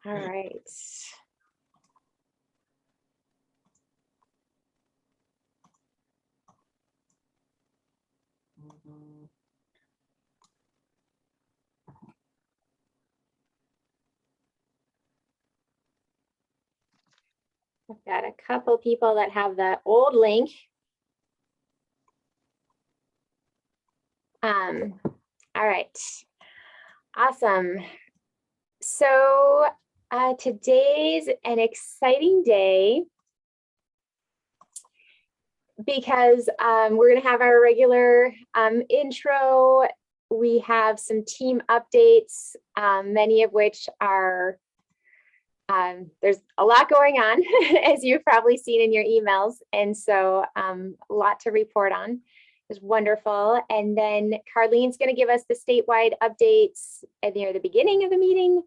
All right. I've got a couple people that have the old link. All right. Awesome. So today's an exciting day because we're going to have our regular intro. We have some team updates, many of which are, there's a lot going on, as you've probably seen in your emails. And so a lot to report on. It was wonderful. And then Carlene's going to give us the statewide updates near the beginning of the meeting.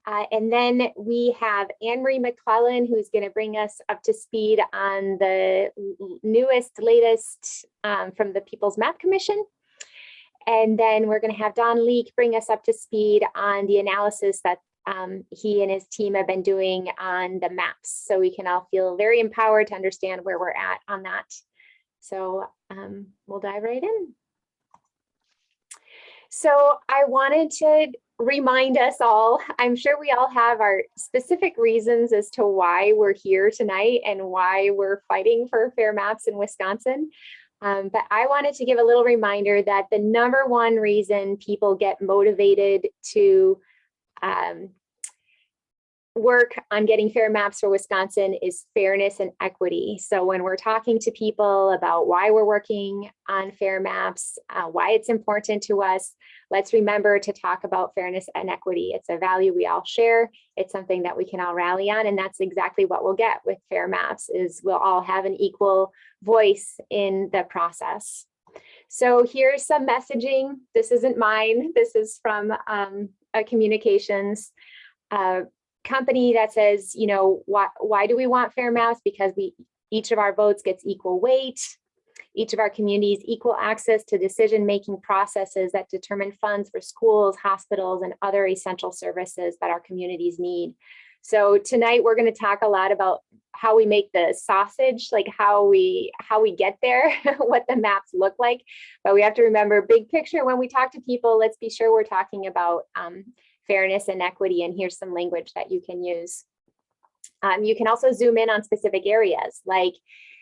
And then we have Annemarie McClellan, who's going to bring us up to speed on the latest from the People's Map Commission. And then we're going to have Don Leake bring us up to speed on the analysis that he and his team have been doing on the maps. So we can all feel very empowered to understand where we're at on that. So we'll dive right in. So I wanted to remind us all, I'm sure we all have our specific reasons as to why we're here tonight and why we're fighting for fair maps in Wisconsin. But I wanted to give a little reminder that the #1 reason people get motivated to work on getting fair maps for Wisconsin is fairness and equity. So when we're talking to people about why we're working on fair maps, why it's important to us, let's remember to talk about fairness and equity. It's a value we all share. It's something that we can all rally on, and that's exactly what we'll get with fair maps is we'll all have an equal voice in the process. So here's some messaging. This isn't mine. This is from a communications company that says, you know, why do we want fair maps? Because each of our votes gets equal weight. Each of our communities equal access to decision-making processes that determine funds for schools, hospitals, and other essential services that our communities need. So tonight we're going to talk a lot about how we make the sausage, like how we get there, what the maps look like. But we have to remember big picture when we talk to people. Let's be sure we're talking about fairness and equity, and here's some language that you can use. You can also zoom in on specific areas, like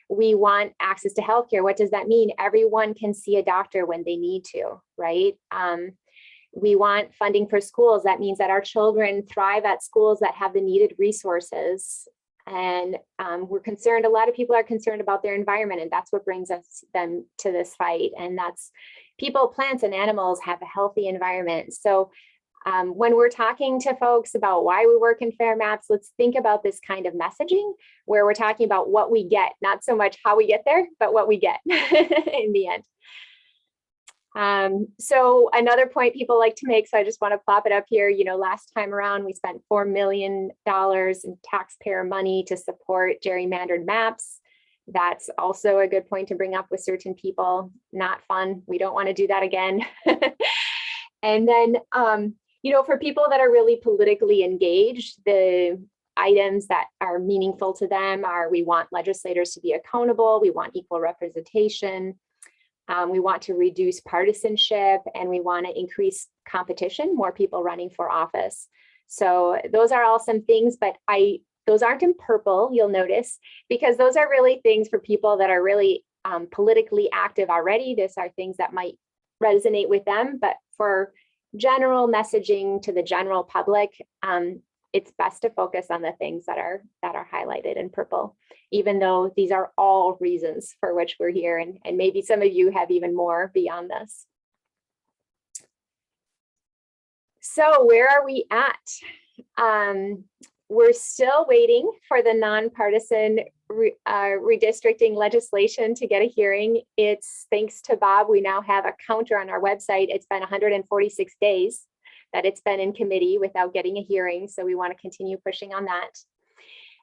we want access to healthcare. What does that mean? Everyone can see a doctor when they need to, right? We want funding for schools. That means that our children thrive at schools that have the needed resources. And we're concerned, a lot of people are concerned about their environment, and that's what brings them to this fight. And that's people, plants, and animals have a healthy environment. So when we're talking to folks about why we work in fair maps, let's think about this kind of messaging where we're talking about what we get, not so much how we get there, but what we get in the end. So another point people like to make, so I just want to plop it up here, you know, last time around we spent $4 million in taxpayer money to support gerrymandered maps. That's also a good point to bring up with certain people. Not fun. We don't want to do that again. And then, you know, for people that are really politically engaged, the items that are meaningful to them are we want legislators to be accountable, we want equal representation, we want to reduce partisanship, and we want to increase competition, more people running for office. So those are all some things, but those aren't in purple, you'll notice, because those are really things for people that are really politically active already. These are things that might resonate with them, but for general messaging to the general public, it's best to focus on the things that are highlighted in purple, even though these are all reasons for which we're here, and maybe some of you have even more beyond this. So where are we at? We're still waiting for the nonpartisan redistricting legislation to get a hearing. It's thanks to Bob, we now have a counter on our website. It's been 146 days that it's been in committee without getting a hearing. So we want to continue pushing on that.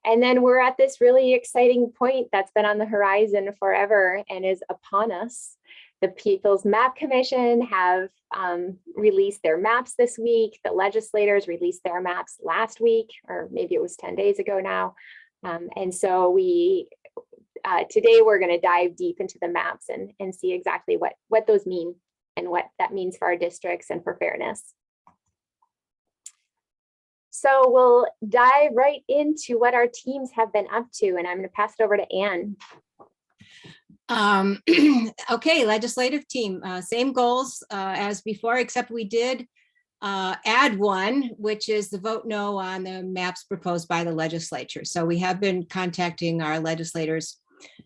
And then we're at this really exciting point that's been on the horizon forever and is upon us. The People's Map Commission have released their maps this week. The legislators released their maps last week, or maybe it was 10 days ago now. And so today we're going to dive deep into the maps and see exactly what those mean and what that means for our districts and for fairness. So we'll dive right into what our teams have been up to, and I'm going to pass it over to Anne. Okay, legislative team, same goals as before, except we did add one, which is the vote no on the maps proposed by the legislature. So we have been contacting our legislators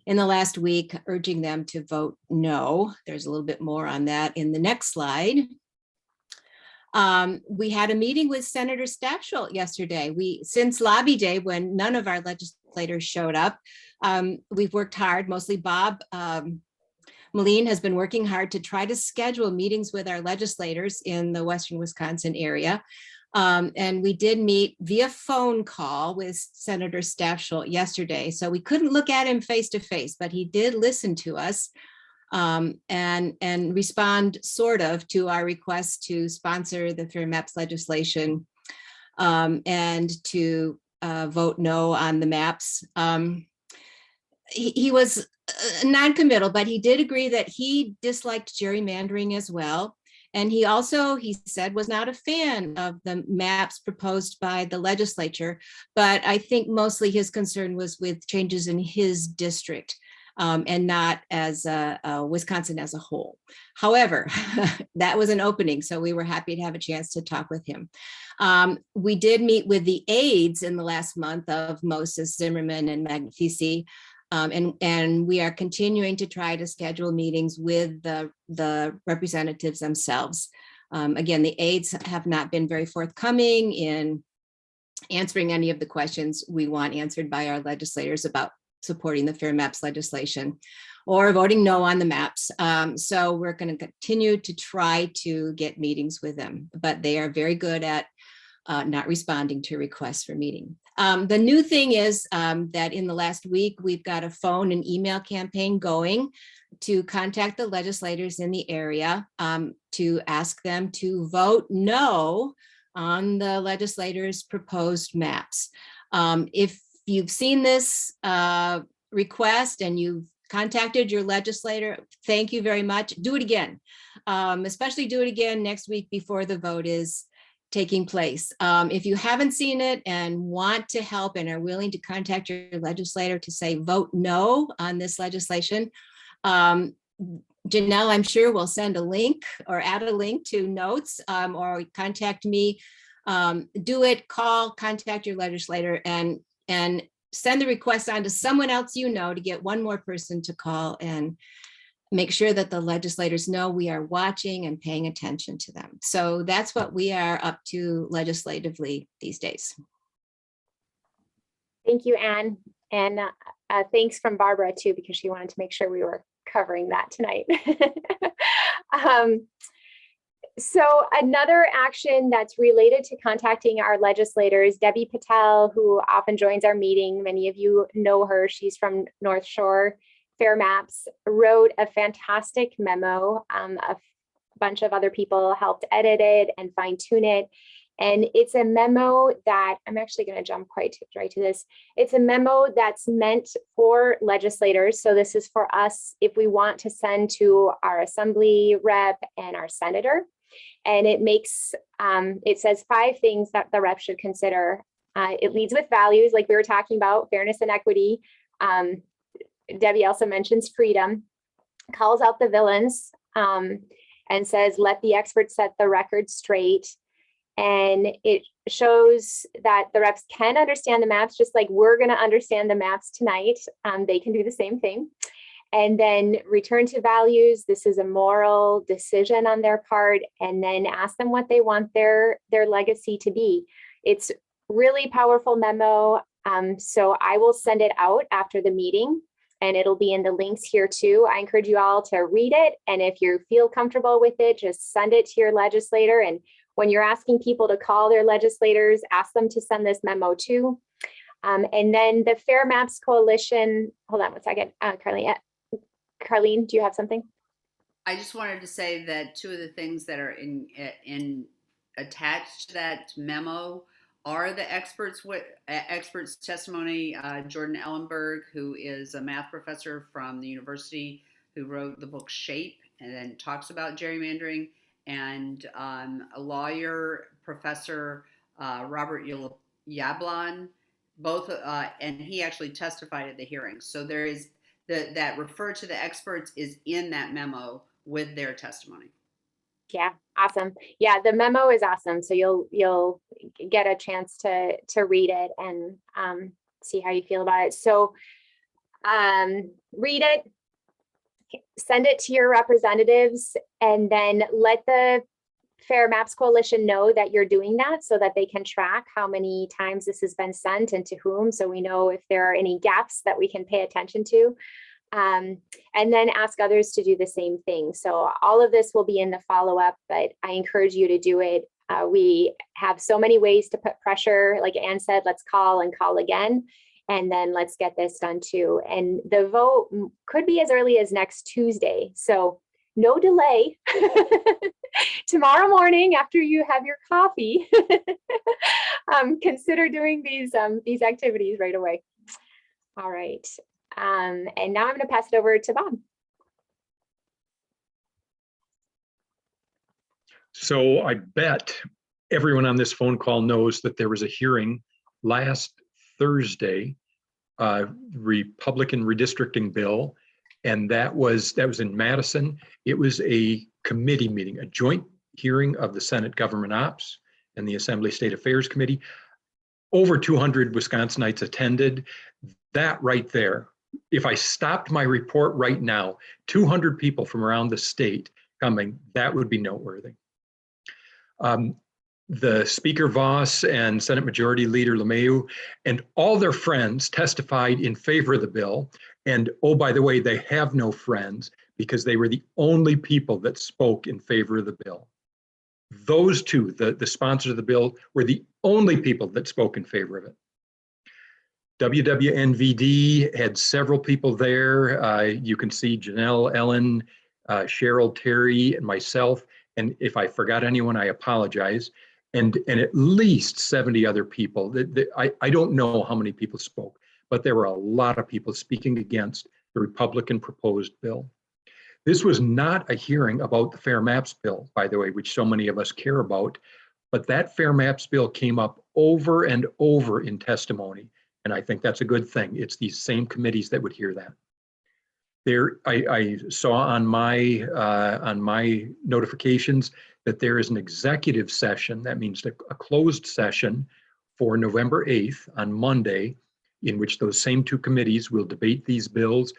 in the last week, urging them to vote no. There's a little bit more on that in the next slide. We had a meeting with Senator Stafschult yesterday. Since lobby day, when none of our legislators showed up, we've worked hard, mostly Bob Moline has been working hard to try to schedule meetings with our legislators in the Western Wisconsin area. And we did meet via phone call with Senator Stafschult yesterday. So we couldn't look at him face to face, but he did listen to us and respond sort of to our request to sponsor the Fair Maps legislation and to vote no on the maps. He was non-committal, but he did agree that he disliked gerrymandering as well. And he said, was not a fan of the maps proposed by the legislature, but I think mostly his concern was with changes in his district and not as Wisconsin as a whole. However, that was an opening, so we were happy to have a chance to talk with him. We did meet with the aides in the last month of Moses, Zimmerman, and Magnifici. And we are continuing to try to schedule meetings with the representatives themselves. Again, the aides have not been very forthcoming in answering any of the questions we want answered by our legislators about supporting the Fair Maps legislation or voting no on the maps. So we're going to continue to try to get meetings with them, but they are very good at not responding to requests for meeting. The new thing is that in the last week, we've got a phone and email campaign going to contact the legislators in the area to ask them to vote no on the legislators' proposed maps. If you've seen this request and you've contacted your legislator, thank you very much. Do it again, especially do it again next week before the vote is taking place. If you haven't seen it and want to help and are willing to contact your legislator to say vote no on this legislation, Janelle, I'm sure, will send a link or add a link to notes or contact me. Do it, contact your legislator and send the request on to someone else you know to get one more person to call and make sure that the legislators know we are watching and paying attention to them. So that's what we are up to legislatively these days. Thank you, Anne. And thanks from Barbara too, because she wanted to make sure we were covering that tonight. So another action that's related to contacting our legislators, Debbie Patel, who often joins our meeting, many of you know her, she's from North Shore Fair Maps, wrote a fantastic memo. A bunch of other people helped edit it and fine tune it. And it's a memo that I'm actually going to jump right to this. It's a memo that's meant for legislators. So this is for us if we want to send to our assembly rep and our senator. And it makes, it says 5 things that the rep should consider. It leads with values, like we were talking about, fairness and equity. Debbie also mentions freedom, calls out the villains, and says, let the experts set the record straight. And it shows that the reps can understand the maps, just like we're going to understand the maps tonight. They can do the same thing. And then return to values. This is a moral decision on their part, and then ask them what they want their legacy to be. It's really powerful memo. So I will send it out after the meeting, and it'll be in the links here too. I encourage you all to read it. And if you feel comfortable with it, just send it to your legislator. And when you're asking people to call their legislators, ask them to send this memo too. And then the Fair Maps Coalition, hold on one second, Carlene, do you have something? I just wanted to say that two of the things that are in attached to that memo are the experts testimony. Jordan Ellenberg, who is a math professor from the university, who wrote the book Shape and then talks about gerrymandering, and a lawyer, Professor Robert Yablon, both, and he actually testified at the hearing. So there is that refer to the experts is in that memo with their testimony. Yeah, awesome. Yeah, the memo is awesome. So you'll get a chance to read it and see how you feel about it. So read it, send it to your representatives, and then let the Fair Maps Coalition know that you're doing that so that they can track how many times this has been sent and to whom, so we know if there are any gaps that we can pay attention to. And then ask others to do the same thing. So all of this will be in the follow-up, but I encourage you to do it. We have so many ways to put pressure. Like Anne said, let's call and call again, and then let's get this done too. And the vote could be as early as next Tuesday. So no delay. Tomorrow morning, after you have your coffee, consider doing these activities right away. All right. And now I'm going to pass it over to Bob. So I bet everyone on this phone call knows that there was a hearing last Thursday, Republican redistricting bill, and that was in Madison. It was a committee meeting, a joint hearing of the Senate Government Ops and the Assembly State Affairs Committee. Over 200 Wisconsinites attended. That right there, if I stopped my report right now, 200 people from around the state coming, that would be noteworthy. The Speaker Voss and Senate Majority Leader LeMahieu and all their friends testified in favor of the bill. And oh, by the way, they have no friends because they were the only people that spoke in favor of the bill. Those two, the sponsors of the bill, were the only people that spoke in favor of it. WWNVD had several people there. You can see Janelle, Ellen, Cheryl, Terry, and myself. And if I forgot anyone, I apologize. And at least 70 other people. I don't know how many people spoke, but there were a lot of people speaking against the Republican proposed bill. This was not a hearing about the Fair Maps bill, by the way, which so many of us care about, but that Fair Maps bill came up over and over in testimony. And I think that's a good thing. It's these same committees that would hear that. There, I saw on my notifications that there is an executive session. That means a closed session for November 8th on Monday, in which those same two committees will debate these bills.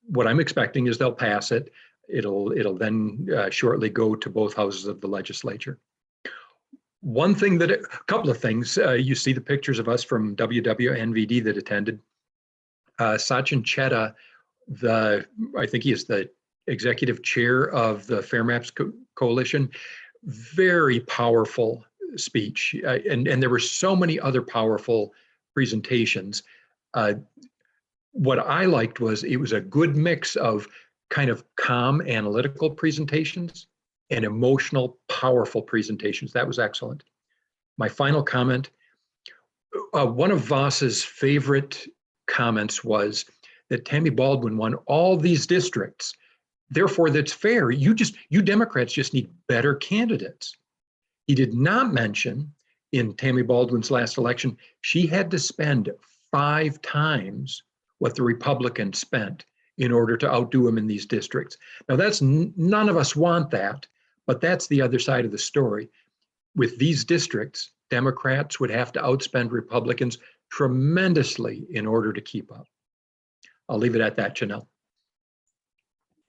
What I'm expecting is they'll pass it. It'll then shortly go to both houses of the legislature. A couple of things, you see the pictures of us from WWNVD that attended. Sachin Chetta, I think he is the executive chair of the Fair Maps Coalition, very powerful speech. And there were so many other powerful presentations. What I liked was it was a good mix of kind of calm analytical presentations and emotional, powerful presentations. That was excellent. My final comment, one of Voss's favorite comments was that Tammy Baldwin won all these districts. Therefore, that's fair. You Democrats just need better candidates. He did not mention in Tammy Baldwin's last election, she had to spend 5 times what the Republicans spent in order to outdo him in these districts. Now, none of us want that, but that's the other side of the story. With these districts, Democrats would have to outspend Republicans tremendously in order to keep up. I'll leave it at that, Janelle.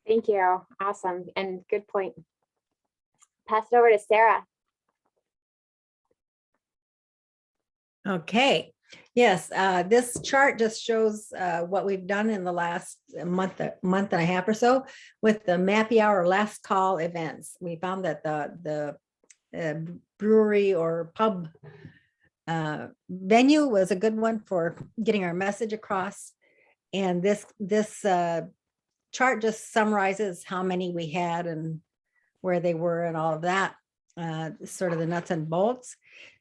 Thank you. Awesome. And good point. Pass it over to Sarah. Okay. Yes, this chart just shows what we've done in the last month and a half or so with the Mappy Hour last call events. We found that the brewery or pub venue was a good one for getting our message across. And this chart just summarizes how many we had and where they were and all of that, sort of the nuts and bolts.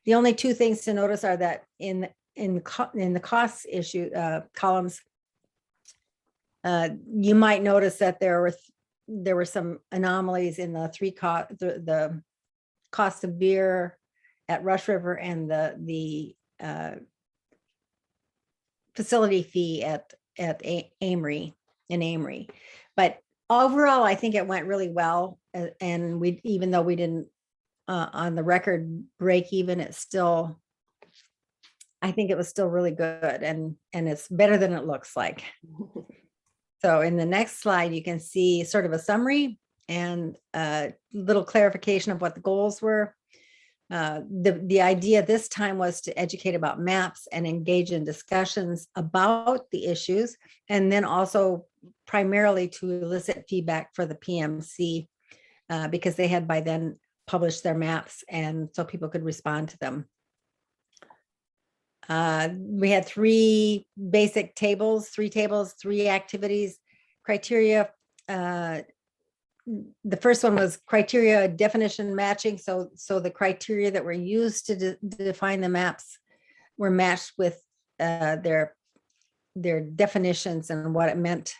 The only two things to notice are that in the costs issue columns, you might notice that there were some anomalies in the cost of beer at Rush River and the facility fee at Annemarie in Annemarie. But overall, I think it went really well. And even though we didn't on the record break even, it's still, I think it was still really good, and it's better than it looks like. So in the next slide, you can see sort of a summary and a little clarification of what the goals were. The idea this time was to educate about maps and engage in discussions about the issues, and then also primarily to elicit feedback for the PMC, because they had by then published their maps, and so people could respond to them. We had three basic tables, three activities, criteria. The first one was criteria definition matching. So the criteria that were used to define the maps were matched with their definitions and what it meant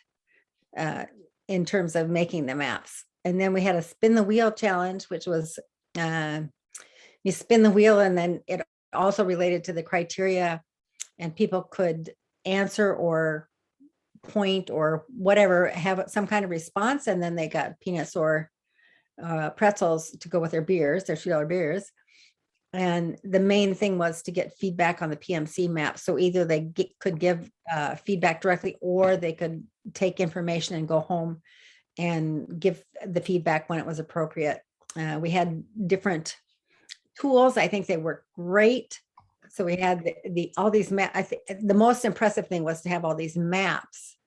in terms of making the maps. And then we had a spin the wheel challenge, which was you spin the wheel, and then it also related to the criteria, and people could answer or point or whatever, have some kind of response, and then they got peanuts or pretzels to go with their beers, their $2 beers. And the main thing was to get feedback on the PMC map. So either they could give feedback directly, or they could take information and go home and give the feedback when it was appropriate. We had different tools. I think they worked great. So we had all these maps. I think the most impressive thing was to have all these maps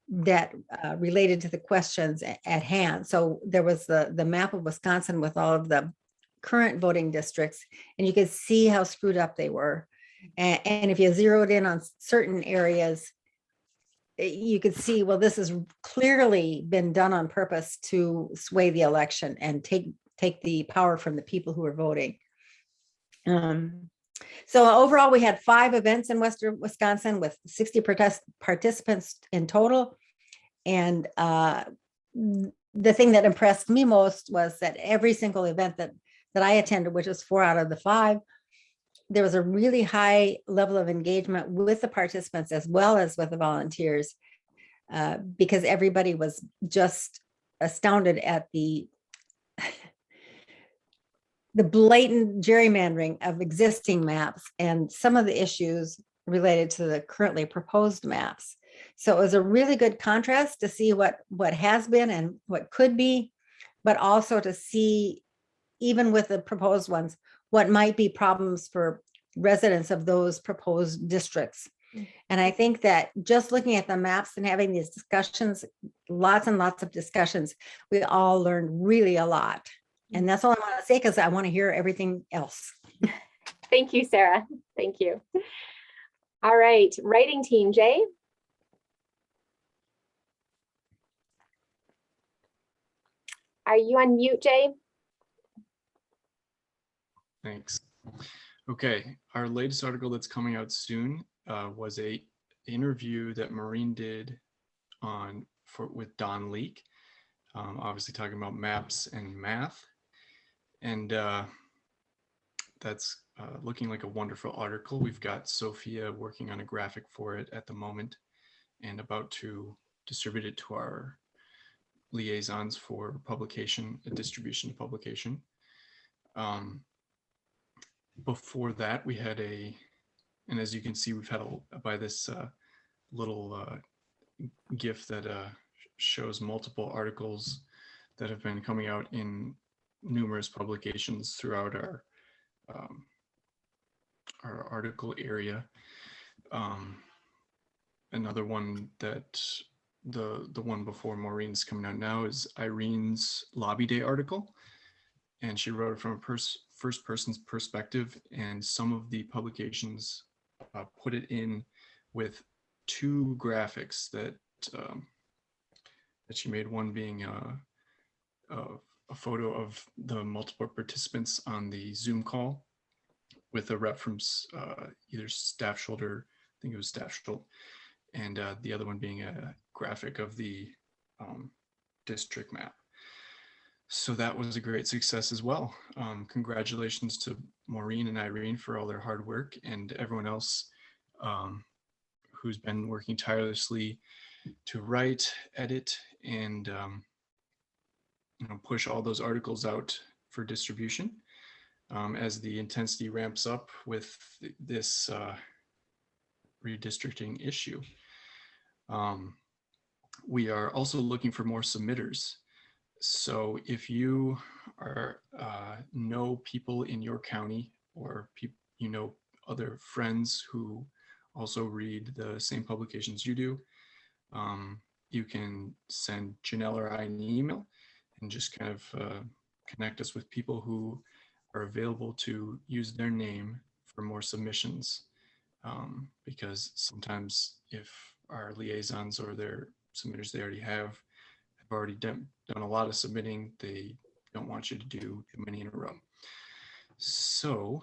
that related to the questions at hand. So there was the map of Wisconsin with all of the current voting districts, and you could see how screwed up they were. And if you zeroed in on certain areas, you could see, well, this has clearly been done on purpose to sway the election and take the power from the people who are voting. So overall, we had 5 events in Western Wisconsin with 60 participants in total. And the thing that impressed me most was that every single event that I attended, which was 4 out of the 5, there was a really high level of engagement with the participants as well as with the volunteers, because everybody was just astounded at the blatant gerrymandering of existing maps and some of the issues related to the currently proposed maps. So it was a really good contrast to see what has been and what could be, but also to see, even with the proposed ones, what might be problems for residents of those proposed districts. And I think that just looking at the maps and having these discussions, lots and lots of discussions, we all learned really a lot. And that's all I want to say, because I want to hear everything else. Thank you, Sarah. Thank you. All right, writing team, Jay. Are you on mute, Jay? Thanks. Okay, our latest article that's coming out soon was a interview that Maureen did with Don Leake, obviously talking about maps and math. And that's looking like a wonderful article. We've got Sophia working on a graphic for it at the moment and about to distribute it to our liaisons for publication, distribution to publication. Before that, we had and as you can see, we've had by this little GIF that shows multiple articles that have been coming out in numerous publications throughout our article area. Another one that the one before Maureen's coming out now is Irene's Lobby Day article, and she wrote it from a first person's perspective, and some of the publications put it in with 2 graphics that that she made, one being a photo of the multiple participants on the Zoom call with a rep from either Staff Shoulder, I think it was Staff Shoulder, and the other one being a graphic of the district map. So that was a great success as well. Congratulations to Maureen and Irene for all their hard work, and everyone else who's been working tirelessly to write, edit, and push all those articles out for distribution. As the intensity ramps up with this redistricting issue. We are also looking for more submitters. So if you are know people in your county, or other friends who also read the same publications you do, you can send Janelle or I an email and just kind of connect us with people who are available to use their name for more submissions. Because sometimes if our liaisons or their submitters they already have already done a lot of submitting, they don't want you to do too many in a row. So,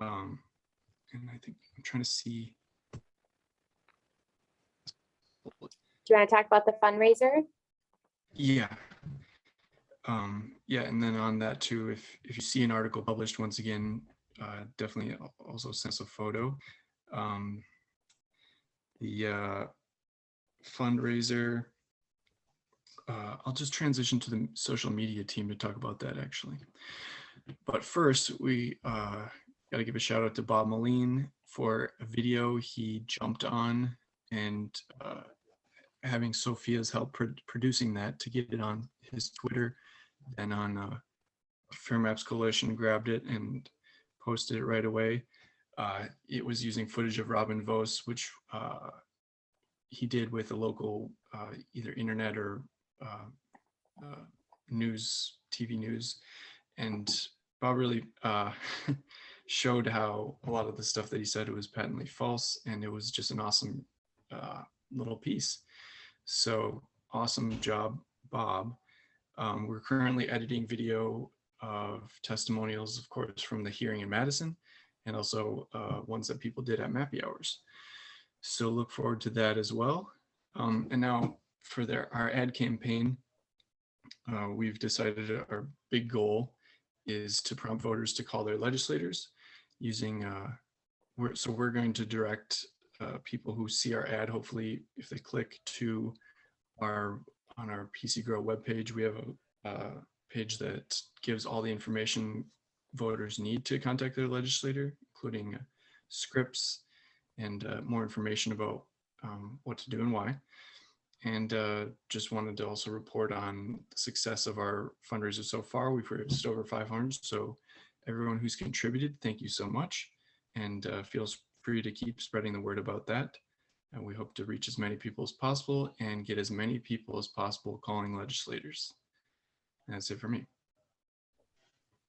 and I think I'm trying to see. Do you want to talk about the fundraiser? Yeah. Yeah, and then on that too, if you see an article published, once again, definitely also send us a photo. The fundraiser, I'll just transition to the social media team to talk about that actually. But first, we got to give a shout out to Bob Moline for a video he jumped on, and having Sophia's help producing that to get it on his Twitter, and on Fair Maps Coalition grabbed it and posted it right away. It was using footage of Robin Vos, which he did with a local either internet or news, TV news. And Bob really showed how a lot of the stuff that he said was patently false, and it was just an awesome little piece. So awesome job, Bob. We're currently editing video of testimonials, of course, from the hearing in Madison, and also ones that people did at Mappy Hours. So look forward to that as well. And now for our ad campaign, we've decided our big goal is to prompt voters to call their legislators using, we're going to direct people who see our ad, hopefully if they click to on our PC Grow webpage, we have a page that gives all the information voters need to contact their legislator, including scripts and more information about what to do and why. And just wanted to also report on the success of our fundraiser so far. We've raised over 500. So everyone who's contributed, thank you so much. And feel free to keep spreading the word about that. And we hope to reach as many people as possible and get as many people as possible calling legislators. And that's it for me.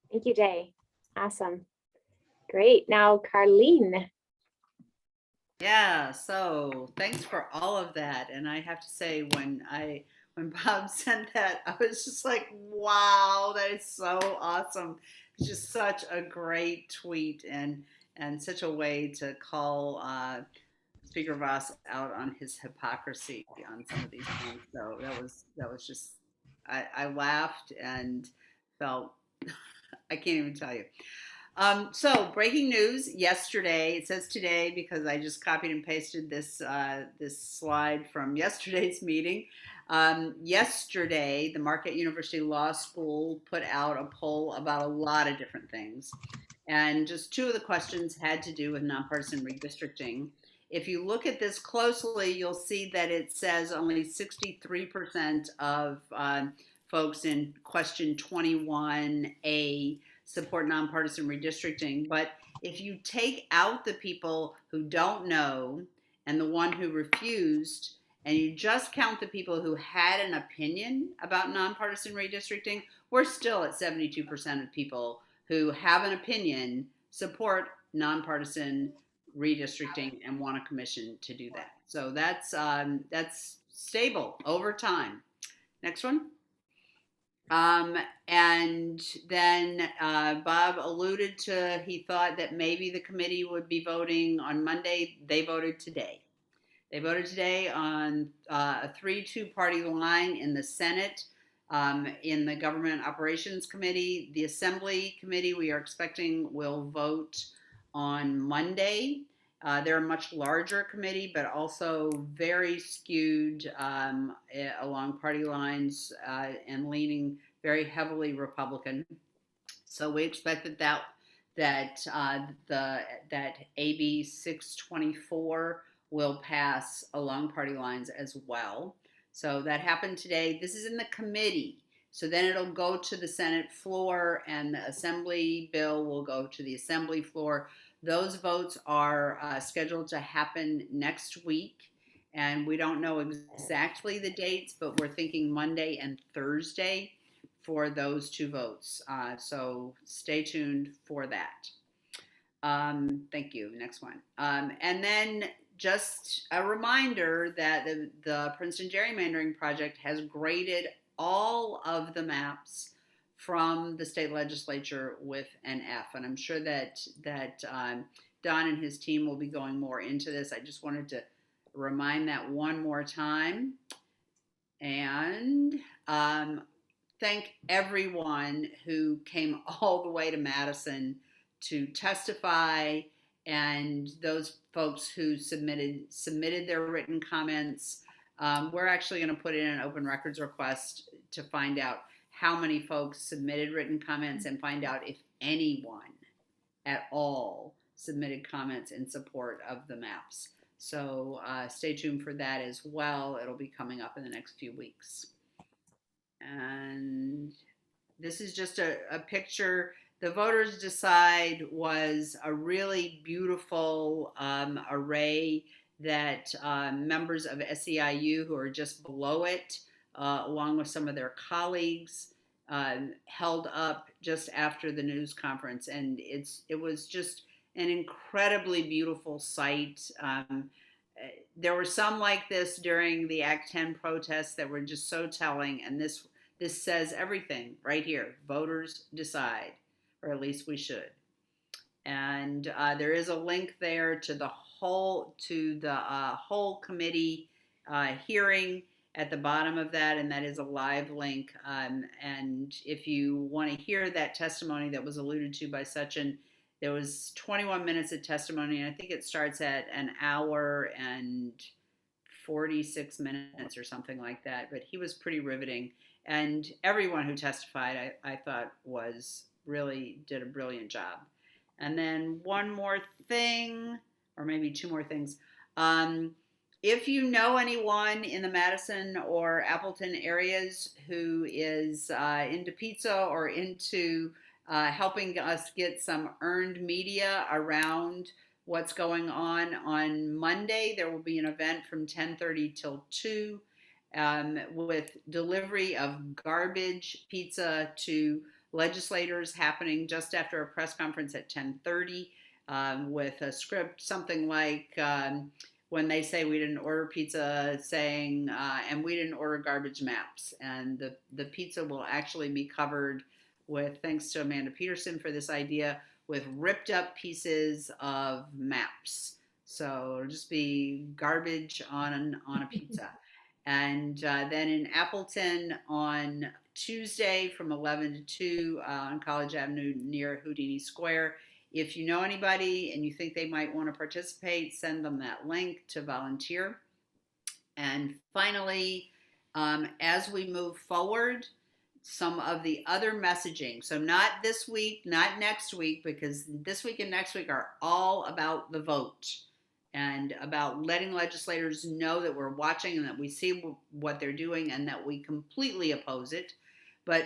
Thank you, Jay. Awesome. Great. Now, Carlene. Yeah, so thanks for all of that. And I have to say, when Bob sent that, I was just like, wow, that is so awesome. It's just such a great tweet and such a way to call Speaker Voss out on his hypocrisy on some of these things. So that was just, I laughed and felt, I can't even tell you. So breaking news yesterday, it says today because I just copied and pasted this slide from yesterday's meeting. Yesterday, the Marquette University Law School put out a poll about a lot of different things. And just two of the questions had to do with nonpartisan redistricting. If you look at this closely, you'll see that it says only 63% of folks in question 21A support nonpartisan redistricting. But if you take out the people who don't know and the one who refused, and you just count the people who had an opinion about nonpartisan redistricting, we're still at 72% of people who have an opinion support nonpartisan redistricting and want a commission to do that. So that's stable over time. Next one. And then Bob alluded to, he thought that maybe the committee would be voting on Monday. They voted today. They voted today on a 3-2 party line in the Senate, in the Government Operations Committee. The Assembly Committee, we are expecting, will vote on Monday. They're a much larger committee, but also very skewed along party lines and leaning very heavily Republican. So we expect that AB 624 will pass along party lines as well. So that happened today. This is in the committee. So then it'll go to the Senate floor, and the Assembly bill will go to the Assembly floor. Those votes are scheduled to happen next week, and we don't know exactly the dates, but we're thinking Monday and Thursday for those 2 votes. So stay tuned for that. Thank you. Next one. And then just a reminder that the Princeton Gerrymandering Project has graded all of the maps from the state legislature with an F. And I'm sure that Don and his team will be going more into this. I just wanted to remind that one more time. And thank everyone who came all the way to Madison to testify, and those folks who submitted their written comments. We're actually going to put in an open records request to find out how many folks submitted written comments and find out if anyone at all submitted comments in support of the maps. So stay tuned for that as well. It'll be coming up in the next few weeks. And this is just a picture. The Voters Decide was a really beautiful array that members of SEIU who are just below it, along with some of their colleagues, held up just after the news conference. And it was just an incredibly beautiful sight. There were some like this during the Act 10 protests that were just so telling. And this says everything right here. Voters decide, or at least we should. And there is a link there to the whole committee hearing at the bottom of that, and that is a live link. And if you want to hear that testimony that was alluded to by Sachin, there was 21 minutes of testimony, and I think it starts at an hour and 46 minutes or something like that. But he was pretty riveting, and everyone who testified, I thought, did a brilliant job. And then one more thing, or maybe 2 more things. If you know anyone in the Madison or Appleton areas who is into pizza or into helping us get some earned media around what's going on Monday, there will be an event from 10:30 till 2 with delivery of garbage pizza to legislators happening just after a press conference at 10:30 with a script, something like when they say we didn't order pizza, saying, and we didn't order garbage maps. And the pizza will actually be covered with, thanks to Amanda Peterson for this idea, with ripped up pieces of maps. So it'll just be garbage on a pizza. And then in Appleton on Tuesday from 11 to 2 on College Avenue near Houdini Square. If you know anybody and you think they might want to participate, send them that link to volunteer. And finally, as we move forward, some of the other messaging. So not this week, not next week, because this week and next week are all about the vote and about letting legislators know that we're watching and that we see what they're doing and that we completely oppose it. But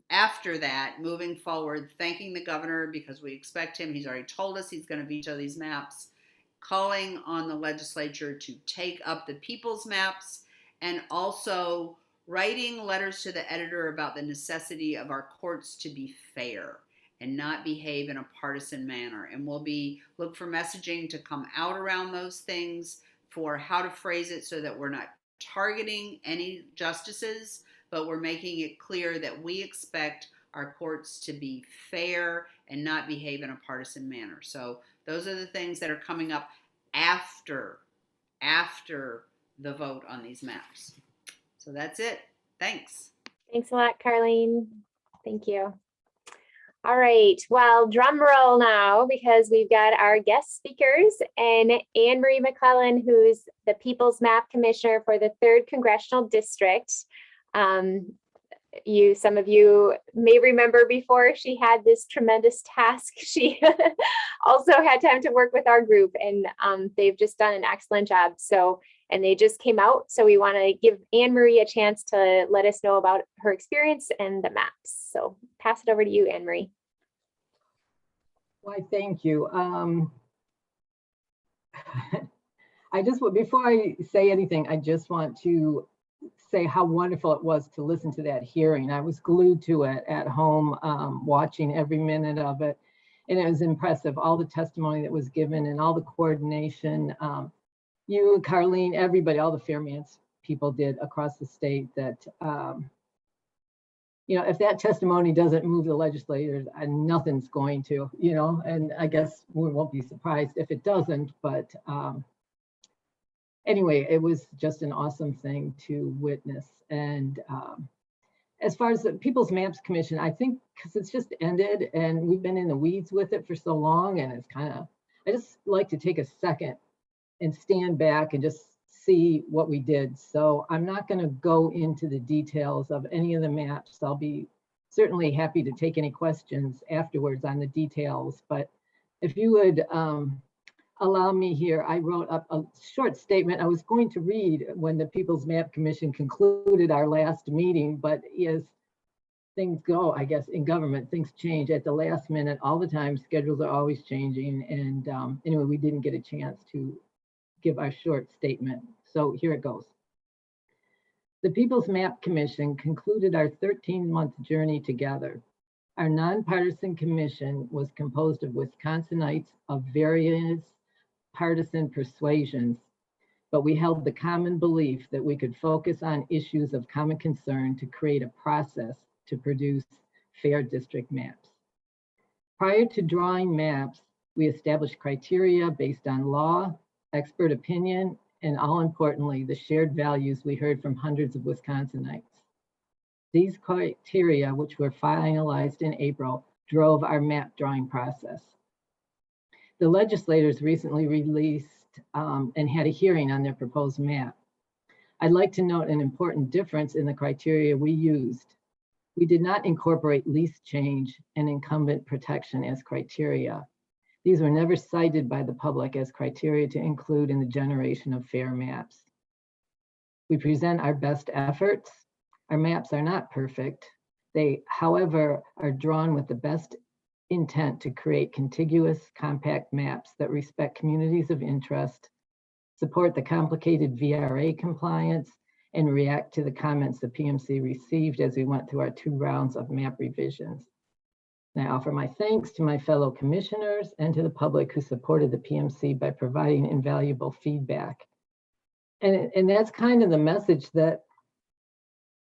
after that, moving forward, thanking the governor because we expect him. He's already told us he's going to veto these maps, calling on the legislature to take up the people's maps, and also writing letters to the editor about the necessity of our courts to be fair and not behave in a partisan manner. And we'll look for messaging to come out around those things, for how to phrase it so that we're not targeting any justices, but we're making it clear that we expect our courts to be fair and not behave in a partisan manner. So those are the things that are coming up after the vote on these maps. So that's it. Thanks. Thanks a lot, Carlene. Thank you. All right, well, drum roll now, because we've got our guest speakers, and Annemarie McClellan, who's the People's Map Commissioner for the 3rd Congressional District. Some of you may remember before she had this tremendous task. She also had time to work with our group, and they've just done an excellent job. So, and they just came out. So we want to give Annemarie a chance to let us know about her experience and the maps. So pass it over to you, Annemarie. Why, thank you. Before I say anything, I just want to say how wonderful it was to listen to that hearing. I was glued to it at home, watching every minute of it. And it was impressive, all the testimony that was given and all the coordination. You, Carlene, everybody, all the Fairmance people did across the state that, if that testimony doesn't move the legislators, nothing's going to, and I guess we won't be surprised if it doesn't, but anyway, it was just an awesome thing to witness. And as far as the People's Maps Commission, I think because it's just ended and we've been in the weeds with it for so long, and it's I just like to take a second and stand back and just see what we did. So I'm not going to go into the details of any of the maps. I'll be certainly happy to take any questions afterwards on the details, but if you would allow me here, I wrote up a short statement I was going to read when the People's Map Commission concluded our last meeting, but as things go, I guess in government, things change at the last minute all the time. Schedules are always changing. And anyway, we didn't get a chance to give our short statement. So here it goes. The People's Map Commission concluded our 13-month journey together. Our nonpartisan commission was composed of Wisconsinites of various partisan persuasions, but we held the common belief that we could focus on issues of common concern to create a process to produce fair district maps. Prior to drawing maps, we established criteria based on law, expert opinion, and all importantly, the shared values we heard from hundreds of Wisconsinites. These criteria, which were finalized in April, drove our map drawing process. The legislators recently released and had a hearing on their proposed map. I'd like to note an important difference in the criteria we used. We did not incorporate lease change and incumbent protection as criteria. These were never cited by the public as criteria to include in the generation of fair maps. We present our best efforts. Our maps are not perfect. They, however, are drawn with the best intent to create contiguous, compact maps that respect communities of interest, support the complicated VRA compliance, and react to the comments the PMC received as we went through our 2 rounds of map revisions. And I offer my thanks to my fellow commissioners and to the public who supported the PMC by providing invaluable feedback. And that's kind of the message that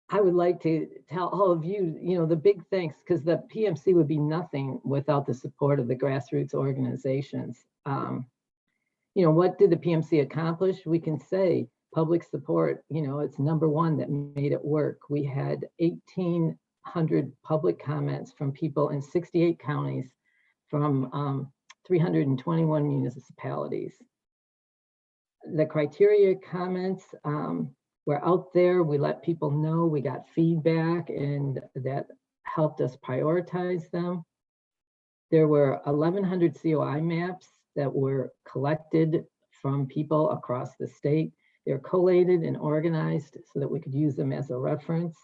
I would like to tell all of you, the big thanks, because the PMC would be nothing without the support of the grassroots organizations. What did the PMC accomplish? We can say public support, it's #1 that made it work. We had 1,800 public comments from people in 68 counties from 321 municipalities. The criteria comments were out there. We let people know, we got feedback, and that helped us prioritize them. There were 1,100 COI maps that were collected from people across the state. They're collated and organized so that we could use them as a reference.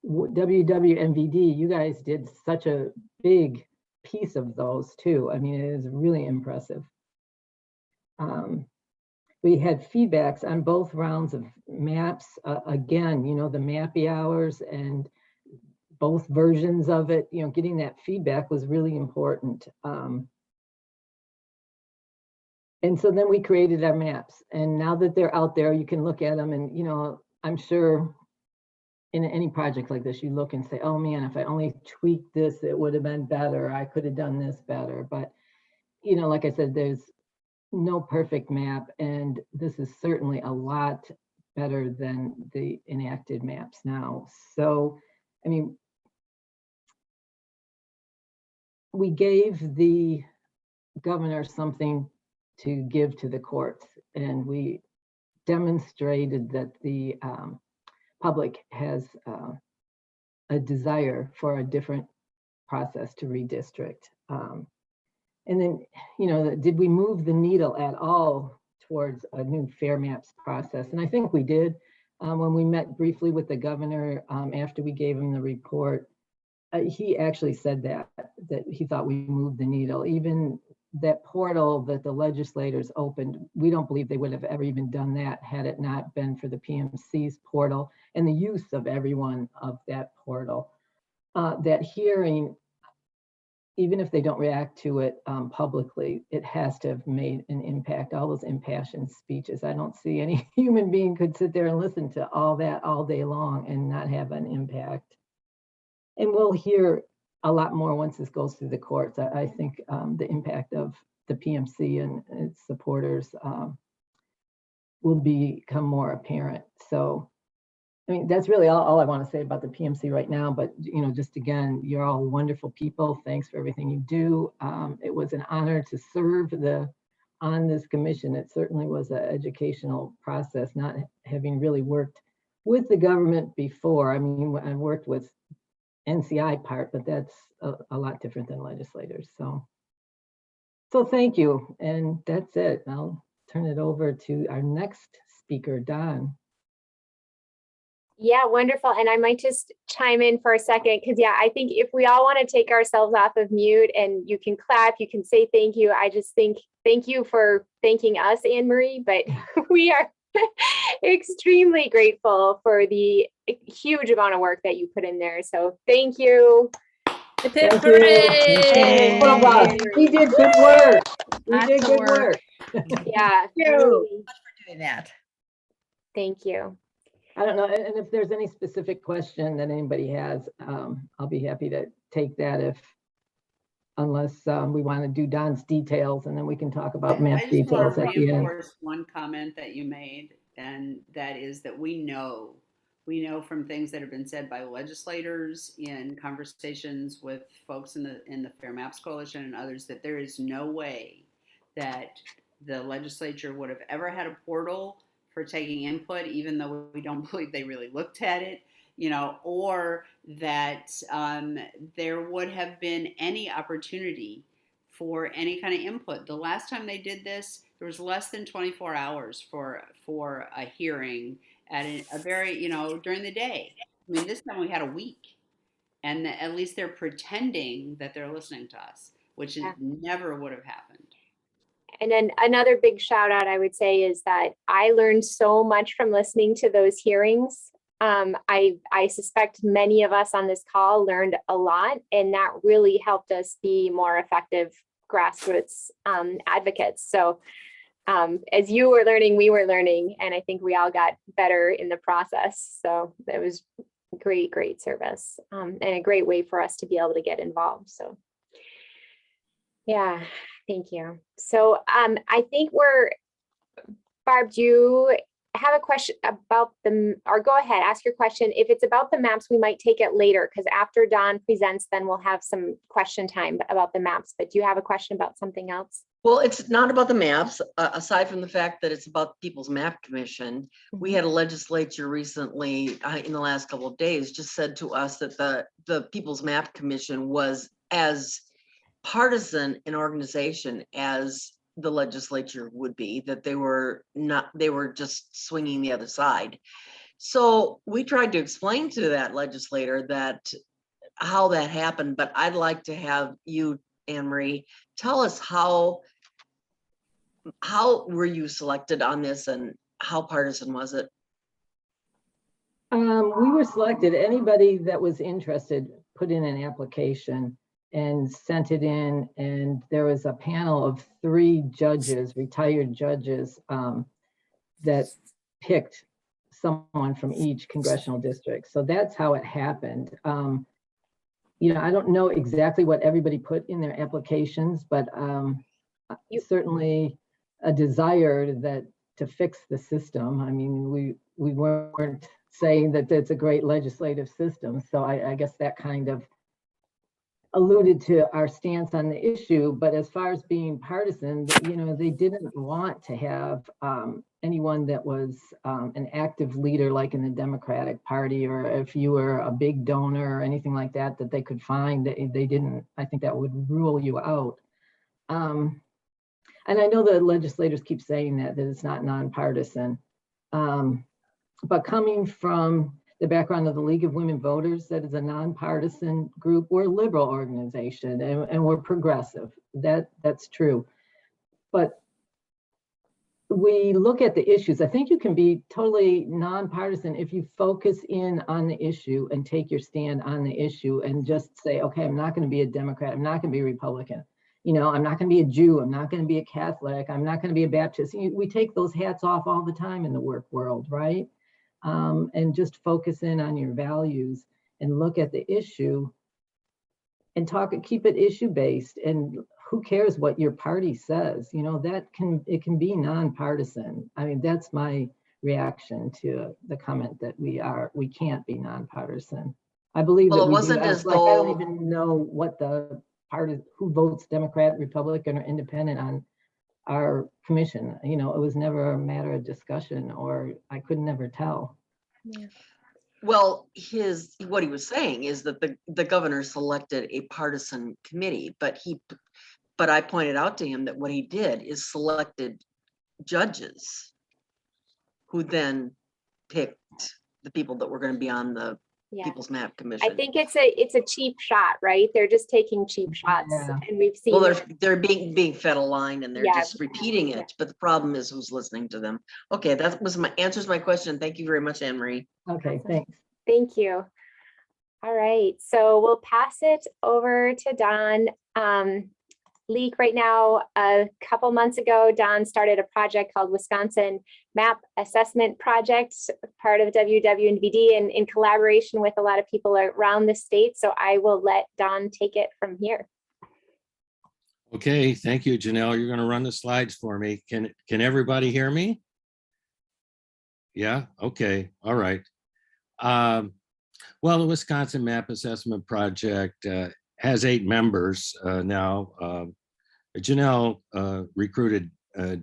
WWNVD, you guys did such a big piece of those too. I mean, it is really impressive. We had feedbacks on both rounds of maps. Again, the Mappy hours and both versions of it, getting that feedback was really important. And so then we created our maps, and now that they're out there, you can look at them, and you know, I'm sure in any project like this, you look and say, oh man, if I only tweaked this, it would have been better. I could have done this better. But, you know, like I said, there's no perfect map, and this is certainly a lot better than the enacted maps now. So, I mean, we gave the governor something to give to the courts, and we demonstrated that the public has a desire for a different process to redistrict. And then, you know, did we move the needle at all towards a new fair maps process? And I think we did. When we met briefly with the governor after we gave him the report, he actually said that he thought we moved the needle. Even that portal that the legislators opened, we don't believe they would have ever even done that had it not been for the PMC's portal and the use of everyone of that portal. That hearing, even if they don't react to it publicly, it has to have made an impact. All those impassioned speeches, I don't see any human being could sit there and listen to all that all day long and not have an impact. And we'll hear a lot more once this goes through the courts. I think the impact of the PMC and its supporters will become more apparent. So, I mean, that's really all I want to say about the PMC right now. But, you know, just again, you're all wonderful people. Thanks for everything you do. It was an honor to serve on this commission. It certainly was an educational process, not having really worked with the government before. I mean, I worked with NCI part, but that's a lot different than legislators. So thank you. And that's it. I'll turn it over to our next speaker, Don. Yeah, wonderful. And I might just chime in for a second, because yeah, I think if we all want to take ourselves off of mute and you can clap, you can say thank you. I just think thank you for thanking us, Annemarie, but we are extremely grateful for the huge amount of work that you put in there. So thank you. Thank you. Well done. We did good work. We did good work. Yeah. Thank you Really. for doing that. Thank you. I don't know, and if there's any specific question that anybody has, I'll be happy to take that unless we want to do Don's details, and then we can talk about map I just want details to at the end. reinforce one comment that you made, and that is that we know from things that have been said by legislators in conversations with folks in the Fair Maps Coalition and others that there is no way that the legislature would have ever had a portal for taking input, even though we don't believe they really looked at it, you know, or that there would have been any opportunity for any kind of input. The last time they did this, there was less than 24 hours for a hearing at a very, you know, during the day. I mean, this time we had a week, and at least they're pretending that they're listening to us, which never would have happened. And then another big shout out I would say is that I learned so much from listening to those hearings. I suspect many of us on this call learned a lot, and that really helped us be more effective grassroots advocates. So as you were learning, we were learning, and I think we all got better in the process. So it was great service and a great way for us to be able to get involved. So yeah. Thank you. So I think Barb, do you have a question about or go ahead, ask your question. If it's about the maps, we might take it later, because after Don presents, then we'll have some question time about the maps. But do you have a question about something else? Well, it's not about the maps, aside from the fact that it's about People's Map Commission. Mm-hmm. We had a legislature recently in the last couple of days just said to us that the People's Map Commission was as partisan an organization as the legislature would be, that they were just swinging the other side. So we tried to explain to that legislator that how that happened, but I'd like to have you, Annemarie, tell us how were you selected on this and how partisan was it? We were selected. Anybody that was interested put in an application. and sent it in, and there was a panel of 3 judges, retired judges, that picked someone from each congressional district. So that's how it happened. You know, I don't know exactly what everybody put in their applications, but certainly a desire that to fix the system. I mean, we weren't saying that it's a great legislative system. So I guess that kind of alluded to our stance on the issue. But as far as being partisan, you know, they didn't want to have anyone that was an active leader like in the Democratic Party, or if you were a big donor or anything like that, that they could find. They didn't. I think that would rule you out. And I know the legislators keep saying that it's not nonpartisan. But coming from the background of the League of Women Voters, that is a nonpartisan group, we're a liberal organization and we're progressive. That's true. But we look at the issues. I think you can be totally nonpartisan if you focus in on the issue and take your stand on the issue and just say, okay, I'm not going to be a Democrat. I'm not going to be a Republican. You know, I'm not going to be a Jew. I'm not going to be a Catholic. I'm not going to be a Baptist. We take those hats off all the time in the work world, right? And just focus in on your values and look at the issue and keep it issue based. And who cares what your party says? You know, it can be nonpartisan. I mean, that's my reaction to the comment that we can't be nonpartisan. I believe Well, that it we wasn't do. as Like, I don't though even know what the party, who votes Democrat, Republican, or independent on our commission. You know, it was never a matter of discussion, or I could never tell. Yeah. well, what he was saying is that the governor selected a partisan committee, but I pointed out to him that what he did is selected judges who then picked the people that were going to be on the Yeah. People's Map I Commission. think it's a cheap shot, right? They're just taking cheap shots, Yeah. and we've seen. Well, that. they're being fed a line and they're Yeah. just repeating it, but the problem is who's listening to them. Okay, that was answers my question. Thank you very much, Annemarie. Okay, thanks. Thank you. All right, so we'll pass it over to Don. Leake, right now, a couple months ago, Don started a project called Wisconsin Map Assessment Project, part of WWNVD, and in collaboration with a lot of people around the state. So I will let Don take it from here. Okay, thank you, Janelle. You're going to run the slides for me. Can everybody hear me? Yeah, okay, all right. Well, the Wisconsin Map Assessment Project has 8 members now. Janelle recruited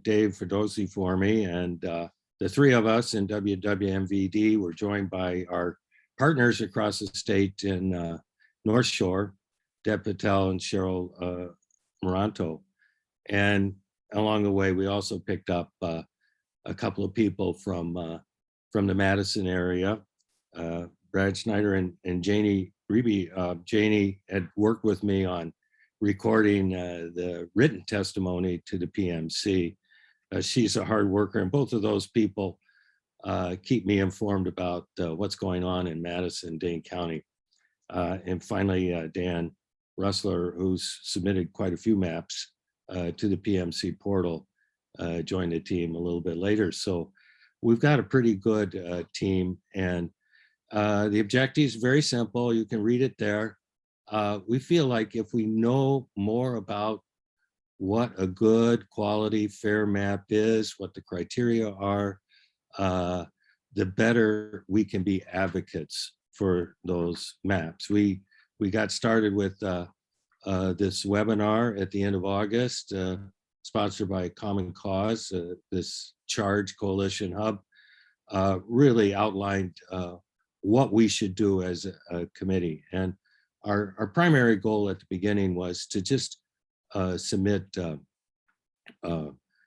Dave Fedosi for me, and the 3 of us in WWNVD were joined by our partners across the state in North Shore, Deb Patel and Cheryl Moranto. And along the way, we also picked up a couple of people from the Madison area, Brad Schneider and Janie Reby. Janie had worked with me on recording the written testimony to the PMC. She's a hard worker, and both of those people keep me informed about what's going on in Madison, Dane County. And finally, Dan Russler, who's submitted quite a few maps to the PMC portal, joined the team a little bit later. So we've got a pretty good team, and the objective is very simple. You can read it there. We feel like if we know more about what a good quality fair map is, what the criteria are, the better we can be advocates for those maps. We got started with this webinar at the end of August, sponsored by Common Cause. This Charge Coalition Hub really outlined what we should do as a committee. And our primary goal at the beginning was to just submit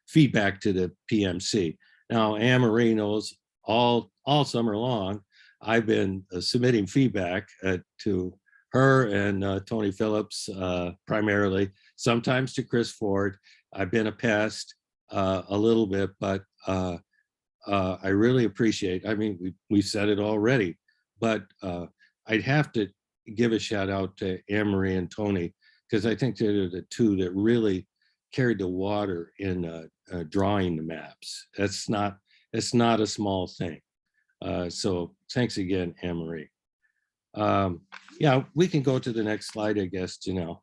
feedback to the PMC. Now, Annemarie knows all summer long, I've been submitting feedback to her and Tony Phillips primarily, sometimes to Chris Ford. I've been a pest a little bit, but I really appreciate, I mean, we've said it already, but I'd have to give a shout out to Annemarie and Tony. because I think they're the two that really carried the water in drawing the maps. It's not a small thing. So thanks again, Annemarie. Yeah, we can go to the next slide, I guess, Janelle.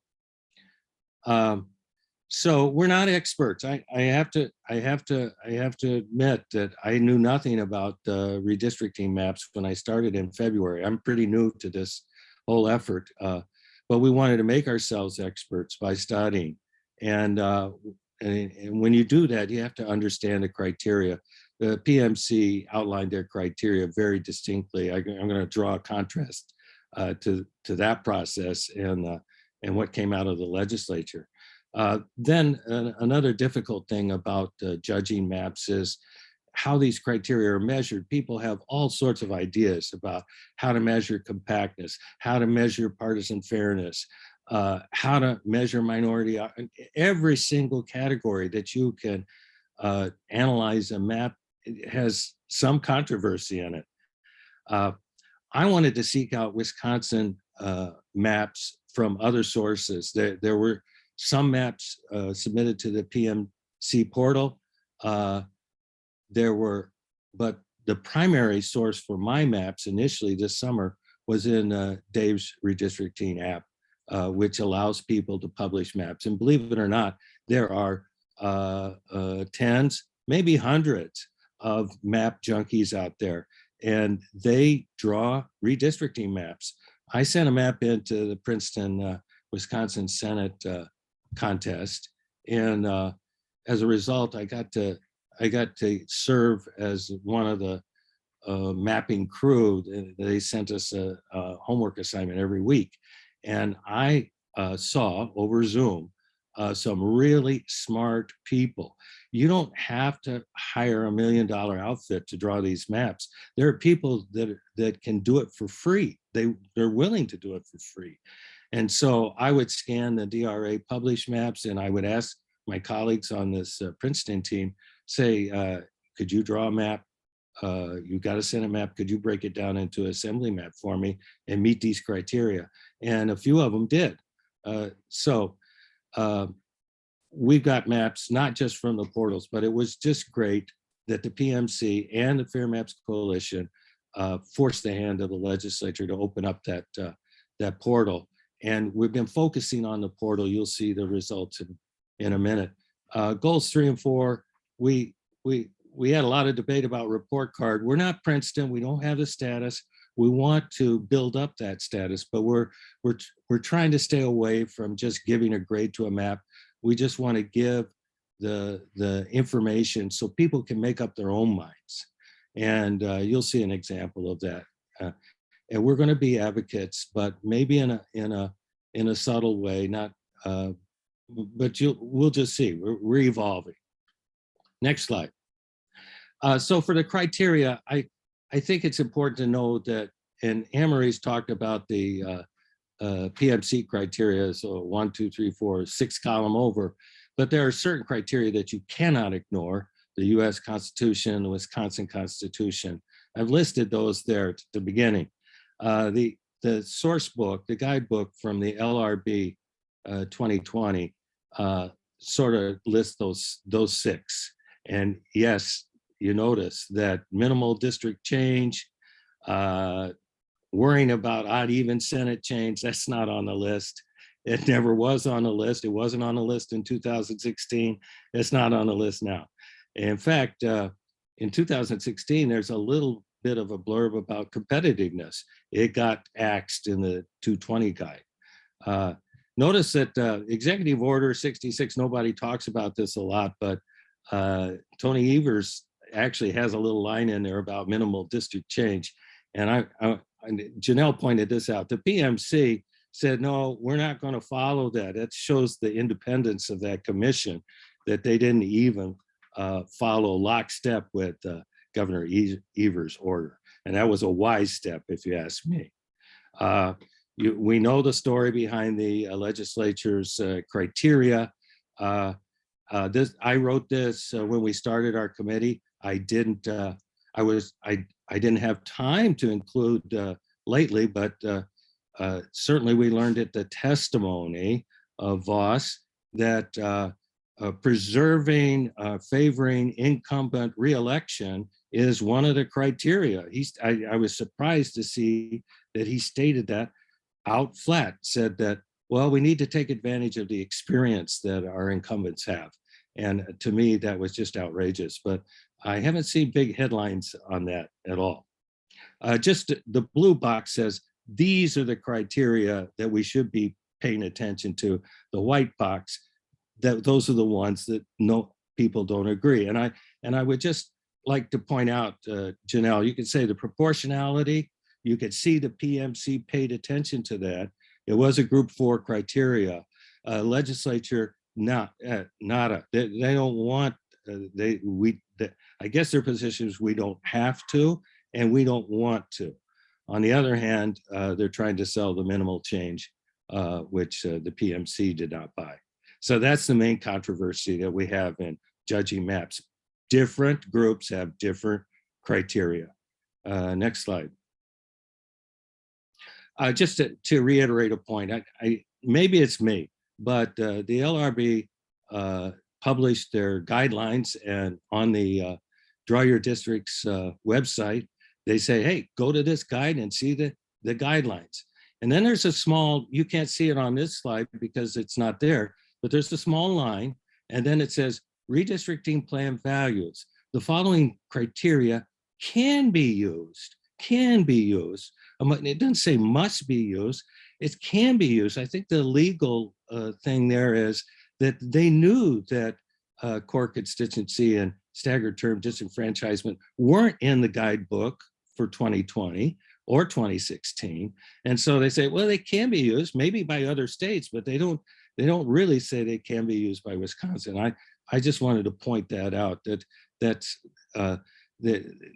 So we're not experts. I have to admit that I knew nothing about redistricting maps when I started in February. I'm pretty new to this whole effort, but we wanted to make ourselves experts by studying. And when you do that, you have to understand the criteria. The PMC outlined their criteria very distinctly. I'm going to draw a contrast to that process and what came out of the legislature. Then another difficult thing about judging maps is how these criteria are measured. People have all sorts of ideas about how to measure compactness, how to measure partisan fairness, how to measure minority. Every single category that you can analyze a map has some controversy in it. I wanted to seek out Wisconsin maps from other sources. There were some maps submitted to the PMC portal. But the primary source for my maps initially this summer was in Dave's Redistricting app, which allows people to publish maps. And believe it or not, there are tens, maybe hundreds of map junkies out there, and they draw redistricting maps. I sent a map into the Princeton, Wisconsin Senate contest, and as a result, I got to serve as one of the mapping crew. They sent us a homework assignment every week, and I saw over Zoom some really smart people. You don't have to hire $1 million outfit to draw these maps. There are people that can do it for free. They're willing to do it for free. And so I would scan the DRA published maps, and I would ask my colleagues on this Princeton team, say, could you draw a map? You've got a Senate map. Could you break it down into an assembly map for me and meet these criteria? And a few of them did. We've got maps, not just from the portals, but it was just great that the PMC and the Fair Maps Coalition forced the hand of the legislature to open up that portal. And we've been focusing on the portal. You'll see the results in a minute. Goals 3 and 4, we had a lot of debate about report card. We're not Princeton. We don't have the status. We want to build up that status, but we're trying to stay away from just giving a grade to a map. We just want to give the information so people can make up their own minds. And you'll see an example of that. And we're going to be advocates, but maybe in a subtle way, not. But we'll just see. We're evolving. Next slide. So for the criteria, I think it's important to know that, and Annemarie's talked about the PMC criteria, so 1, 2, 3, 4, 6 column over, but there are certain criteria that you cannot ignore: the U.S. Constitution, the Wisconsin Constitution. I've listed those there at the beginning. The source book, the guidebook from the LRB 2020, sort of lists those 6. And yes, you notice that minimal district change, worrying about odd even Senate change, that's not on the list. It never was on the list. It wasn't on the list in 2016. It's not on the list now. In fact, in 2016, there's a little bit of a blurb about competitiveness. It got axed in the 220 guide. Notice that Executive Order 66, nobody talks about this a lot, but Tony Evers actually has a little line in there about minimal district change. And Janelle pointed this out. The PMC said, no, we're not going to follow that. It shows the independence of that commission, that they didn't even follow lockstep with Governor Evers' order. And that was a wise step, if you ask me. We know the story behind the legislature's criteria. I wrote this when we started our committee. I didn't have time to include lately, but certainly we learned at the testimony Voss that preserving, favoring incumbent reelection is one of the criteria. I was surprised to see that he stated that out flat, said that, well, we need to take advantage of the experience that our incumbents have. And to me, that was just outrageous, but I haven't seen big headlines on that at all. Just the blue box says, these are the criteria that we should be paying attention to. The white box, those are the ones that people don't agree. And I would just like to point out, Janelle, you could say the proportionality, you could see the PMC paid attention to that. It was a group 4 criteria. Legislature, nada. They don't want, I guess their position is we don't have to, and we don't want to. On the other hand, they're trying to sell the minimal change, which the PMC did not buy. So that's the main controversy that we have in judging maps. Different groups have different criteria. Next slide. Just to reiterate a point, maybe it's me, but the LRB published their guidelines, and on the Draw Your District's website, they say, hey, go to this guide and see the guidelines. And then there's a small, you can't see it on this slide because it's not there, but there's a small line, and then it says redistricting plan values. The following criteria can be used. It doesn't say must be used, it can be used. I think the legal thing there is that they knew that core constituency and staggered term disenfranchisement weren't in the guidebook for 2020 or 2016. And so they say, well, they can be used maybe by other states, but they don't really say they can be used by Wisconsin. I just wanted to point that out, that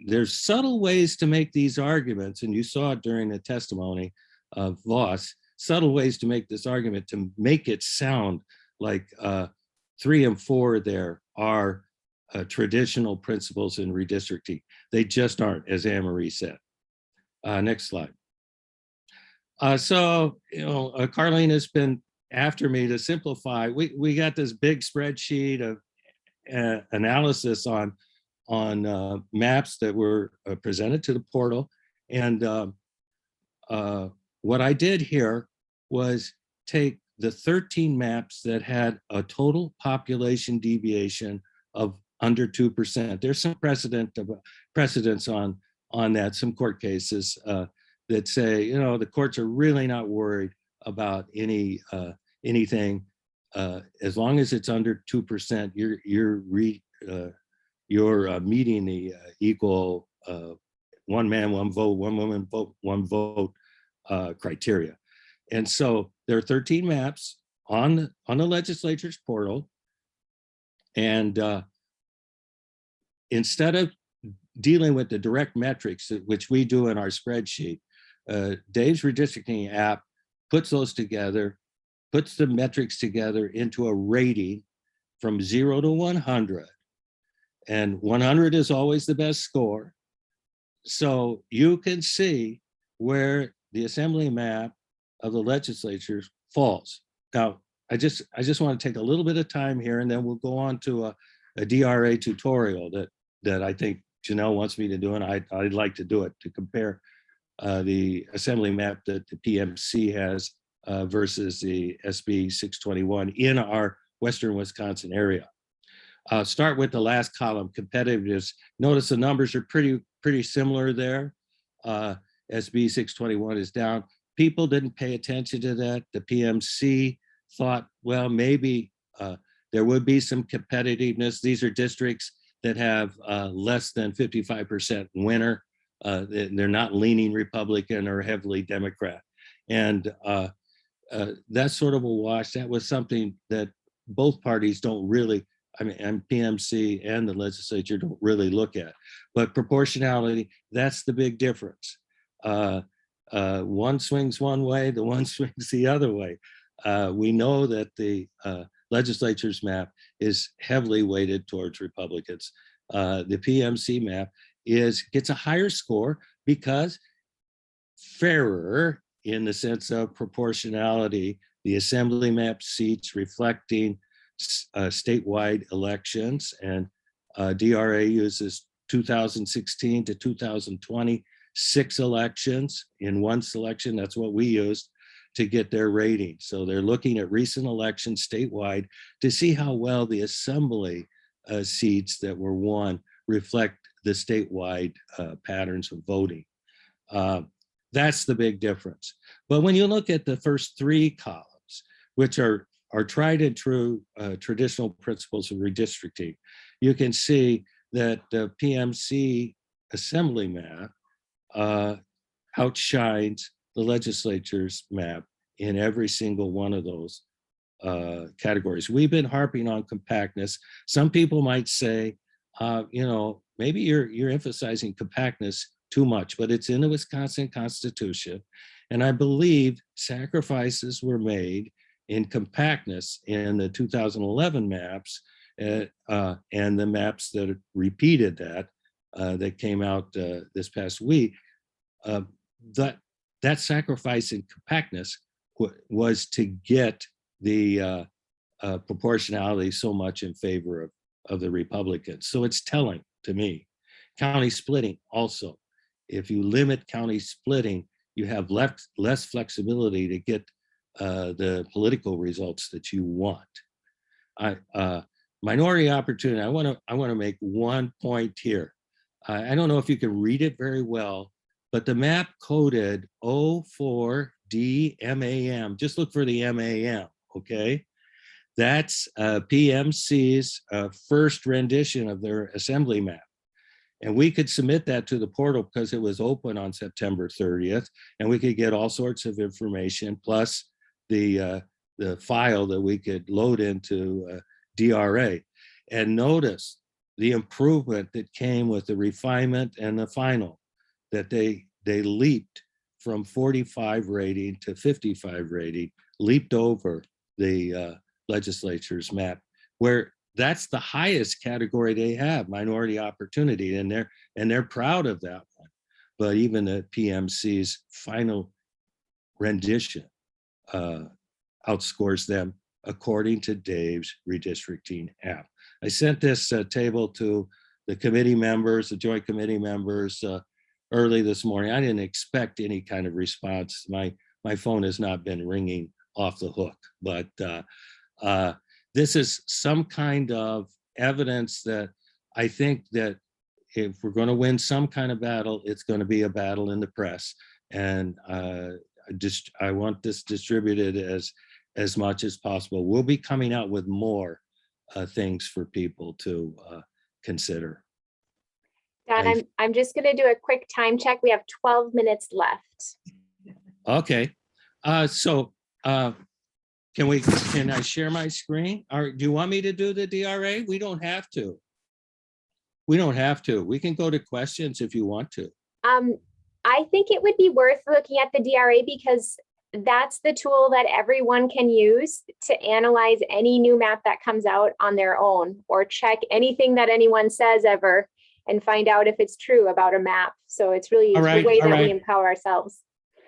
there's subtle ways to make these arguments, and you saw it during the testimony of Voss, subtle ways to make this argument to make it sound like 3 and 4 there are traditional principles in redistricting. They just aren't, as Annemarie said. Next slide. So, Carlene has been after me to simplify. We got this big spreadsheet of analysis on maps that were presented to the portal. And what I did here was take the 13 maps that had a total population deviation of under 2%. There's some precedents on that, some court cases that say, the courts are really not worried about anything as long as it's under 2%. You're meeting the equal one man, one vote, one woman, one vote criteria. And so there are 13 maps on the legislature's portal. And instead of dealing with the direct metrics, which we do in our spreadsheet, Dave's Redistricting App puts those together, puts the metrics together into a rating from 0 to 100. And 100 is always the best score. So you can see where the assembly map of the legislature falls. Now, I just want to take a little bit of time here, and then we'll go on to a DRA tutorial that I think Janelle wants me to do, and I'd like to do it, to compare the assembly map that the PMC has versus the SB 621 in our Western Wisconsin area. Start with the last column, competitiveness. Notice the numbers are pretty similar there. SB 621 is down. People didn't pay attention to that. The PMC thought, well, maybe there would be some competitiveness. These are districts that have less than 55% winner. They're not leaning Republican or heavily Democrat. And that's sort of a wash. That was something that both parties don't really, and PMC and the legislature don't really look at. But proportionality, that's the big difference. One swings one way, the one swings the other way. We know that the legislature's map is heavily weighted towards Republicans. The PMC map gets a higher score because fairer in the sense of proportionality the assembly map seats reflecting statewide elections, and DRA uses 2016 to 2020 6 elections in one selection. That's what we used to get their rating. So they're looking at recent elections statewide to see how well the assembly seats that were won reflect the statewide patterns of voting. That's the big difference. But when you look at the first 3 columns, which are tried and true traditional principles of redistricting, you can see that the PMC assembly map outshines the legislature's map in every single one of those categories. We've been harping on compactness. Some people might say, maybe you're emphasizing compactness too much, but it's in the Wisconsin Constitution. And I believe sacrifices were made in compactness in the 2011 maps and the maps that repeated that came out this past week. That sacrifice in compactness was to get the proportionality so much in favor of the Republicans. So it's telling to me. County splitting also. If you limit county splitting, you have less flexibility to get the political results that you want. Minority opportunity. I want to make one point here. I don't know if you can read it very well, but the map coded O4DMAM. Just look for the MAM, okay? That's PMC's first rendition of their assembly map. And we could submit that to the portal because it was open on September 30th, and we could get all sorts of information, plus the file that we could load into DRA. And notice the improvement that came with the refinement and the final, that they leaped from 45 rating to 55 rating, leaped over the legislature's map, where that's the highest category they have, minority opportunity, and they're proud of that one. But even the PMC's final rendition outscores them according to Dave's Redistricting App. I sent this table to the committee members, the joint committee members early this morning. I didn't expect any kind of response. My phone has not been ringing off the hook, but this is some kind of evidence that I think that if we're going to win some kind of battle, it's going to be a battle in the press. And I want this distributed as much as possible. We'll be coming out with more things for people to consider. Don, I'm just going to do a quick time check. We have 12 minutes left. Okay. Can I share my screen? Or do you want me to do the DRA? We don't have to. We don't have to. We can go to questions if you want to. I think it would be worth looking at the DRA because that's the tool that everyone can use to analyze any new map that comes out on their own, or check anything that anyone says ever and find out if it's true about a map. So it's really the way that we empower ourselves.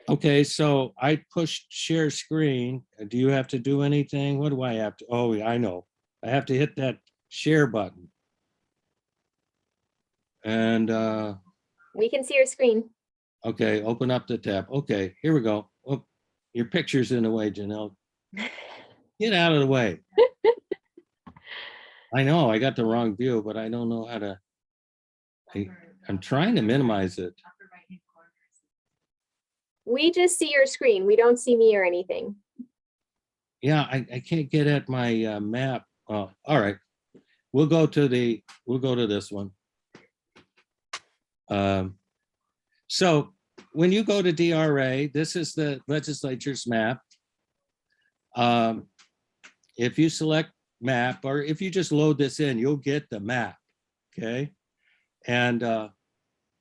Okay, so I pushed share screen. Do you have to do anything? What do I have to? Oh, I know. I have to hit that share button. And we can see your screen. Okay, open up the tab. Okay, here we go. Oh, your picture's in the way, Janelle. Get out of the way. I know I got the wrong view, but I don't know how to. I'm trying to minimize it. We just see your screen. We don't see me or anything. Yeah, I can't get at my map. All right, we'll go to this one. So when you go to DRA, this is the legislature's map. If you select map, or if you just load this in, you'll get the map, okay? And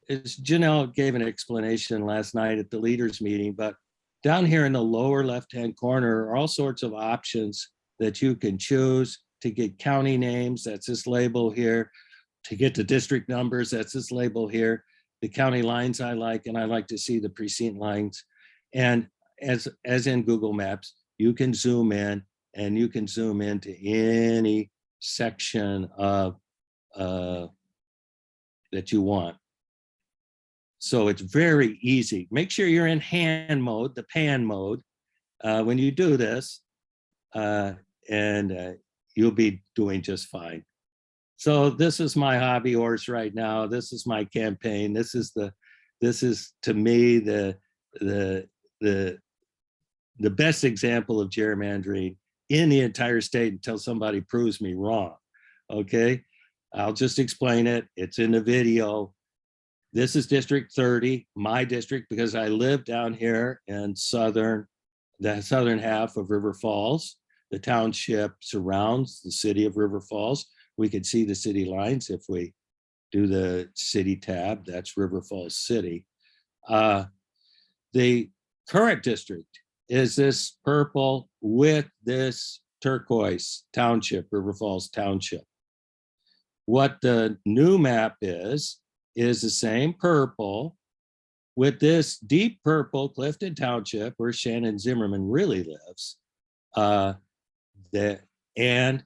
as Janelle gave an explanation last night at the leaders meeting, but down here in the lower left-hand corner are all sorts of options that you can choose to get county names. That's this label here. To get the district numbers, that's this label here. The county lines I like, and I like to see the precinct lines. And as in Google Maps, you can zoom in, and you can zoom into any section of that you want. So it's very easy. Make sure you're in hand mode, the pan mode, when you do this, and you'll be doing just fine. So this is my hobby horse right now. This is my campaign. This is to me the best example of gerrymandering in the entire state until somebody proves me wrong. Okay, I'll just explain it. It's in the video. This is District 30, my district, because I live down here in the southern half of River Falls. The township surrounds the city of River Falls. We could see the city lines if we do the city tab. That's River Falls City. The current district is this purple with this turquoise township, River Falls Township. What the new map is the same purple with this deep purple Clifton Township, where Shannon Zimmerman really lives. And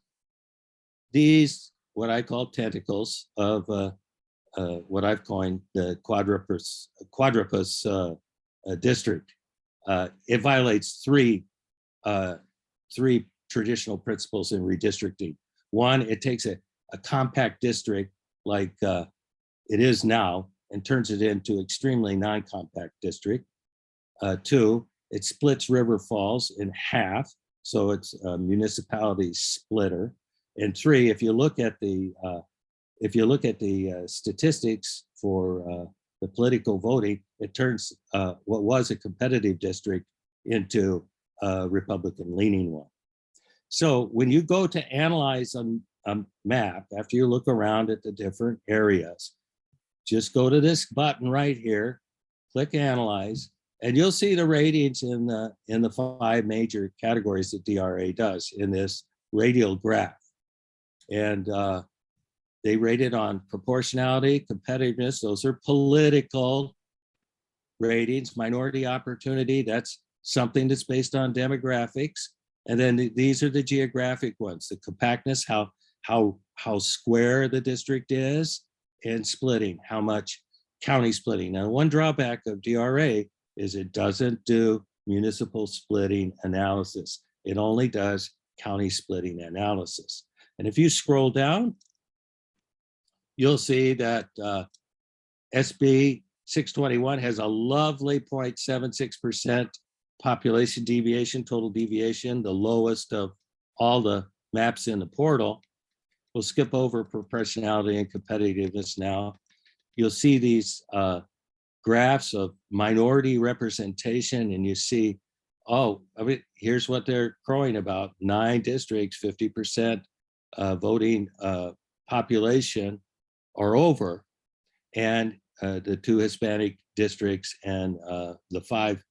these, what I call tentacles of what I've coined the quadrupus district. It violates three traditional principles in redistricting. One, it takes a compact district like it is now and turns it into extremely non-compact district. Two, it splits River Falls in half, so it's a municipality splitter. And three, if you look at the statistics for the political voting, it turns what was a competitive district into a Republican-leaning one. So when you go to analyze a map, after you look around at the different areas, just go to this button right here, click Analyze, and you'll see the ratings in the 5 major categories that DRA does in this radial graph. And they rate it on proportionality, competitiveness. Those are political ratings. Minority opportunity, that's something that's based on demographics. And then these are the geographic ones, the compactness, how square the district is, and splitting, how much county splitting. Now, one drawback of DRA is it doesn't do municipal splitting analysis. It only does county splitting analysis. And if you scroll down, you'll see that SB 621 has a lovely 0.76% population deviation, total deviation, the lowest of all the maps in the portal. We'll skip over proportionality and competitiveness now. You'll see these graphs of minority representation, and you see, oh, I mean, here's what they're crowing about. 9 districts, 50% voting population or over, and the 2 Hispanic districts and the 5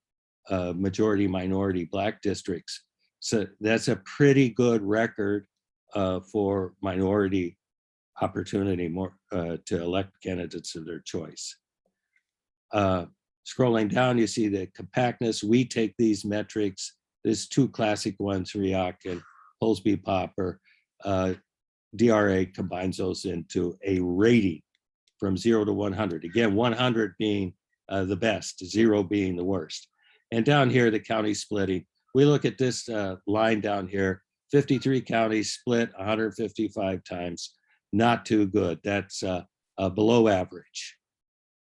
majority minority Black districts. So that's a pretty good record for minority opportunity to elect candidates of their choice. Scrolling down, you see the compactness. We take these metrics. There's 2 classic ones, RIAC and Polsby-Popper. DRA combines those into a rating from 0 to 100. Again, 100 being the best, 0 being the worst. And down here, the county splitting. We look at this line down here, 53 counties split 155 times. Not too good. That's below average.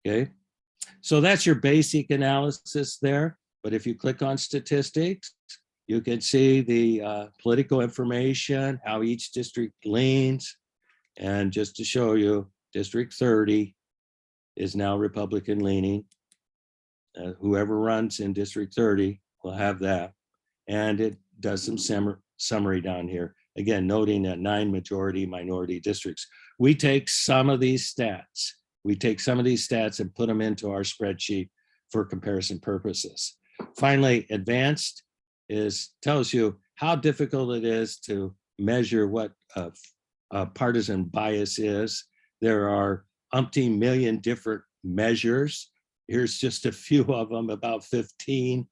Okay. So that's your basic analysis there. But if you click on statistics, you can see the political information, how each district leans. And just to show you, District 30 is now Republican leaning. Whoever runs in District 30 will have that. And it does some summary down here. Again, noting that 9 majority minority districts. We take some of these stats. And put them into our spreadsheet for comparison purposes. Finally, advanced tells you how difficult it is to measure what partisan bias is. There are umpteen million different measures. Here's just a few of them, about 15.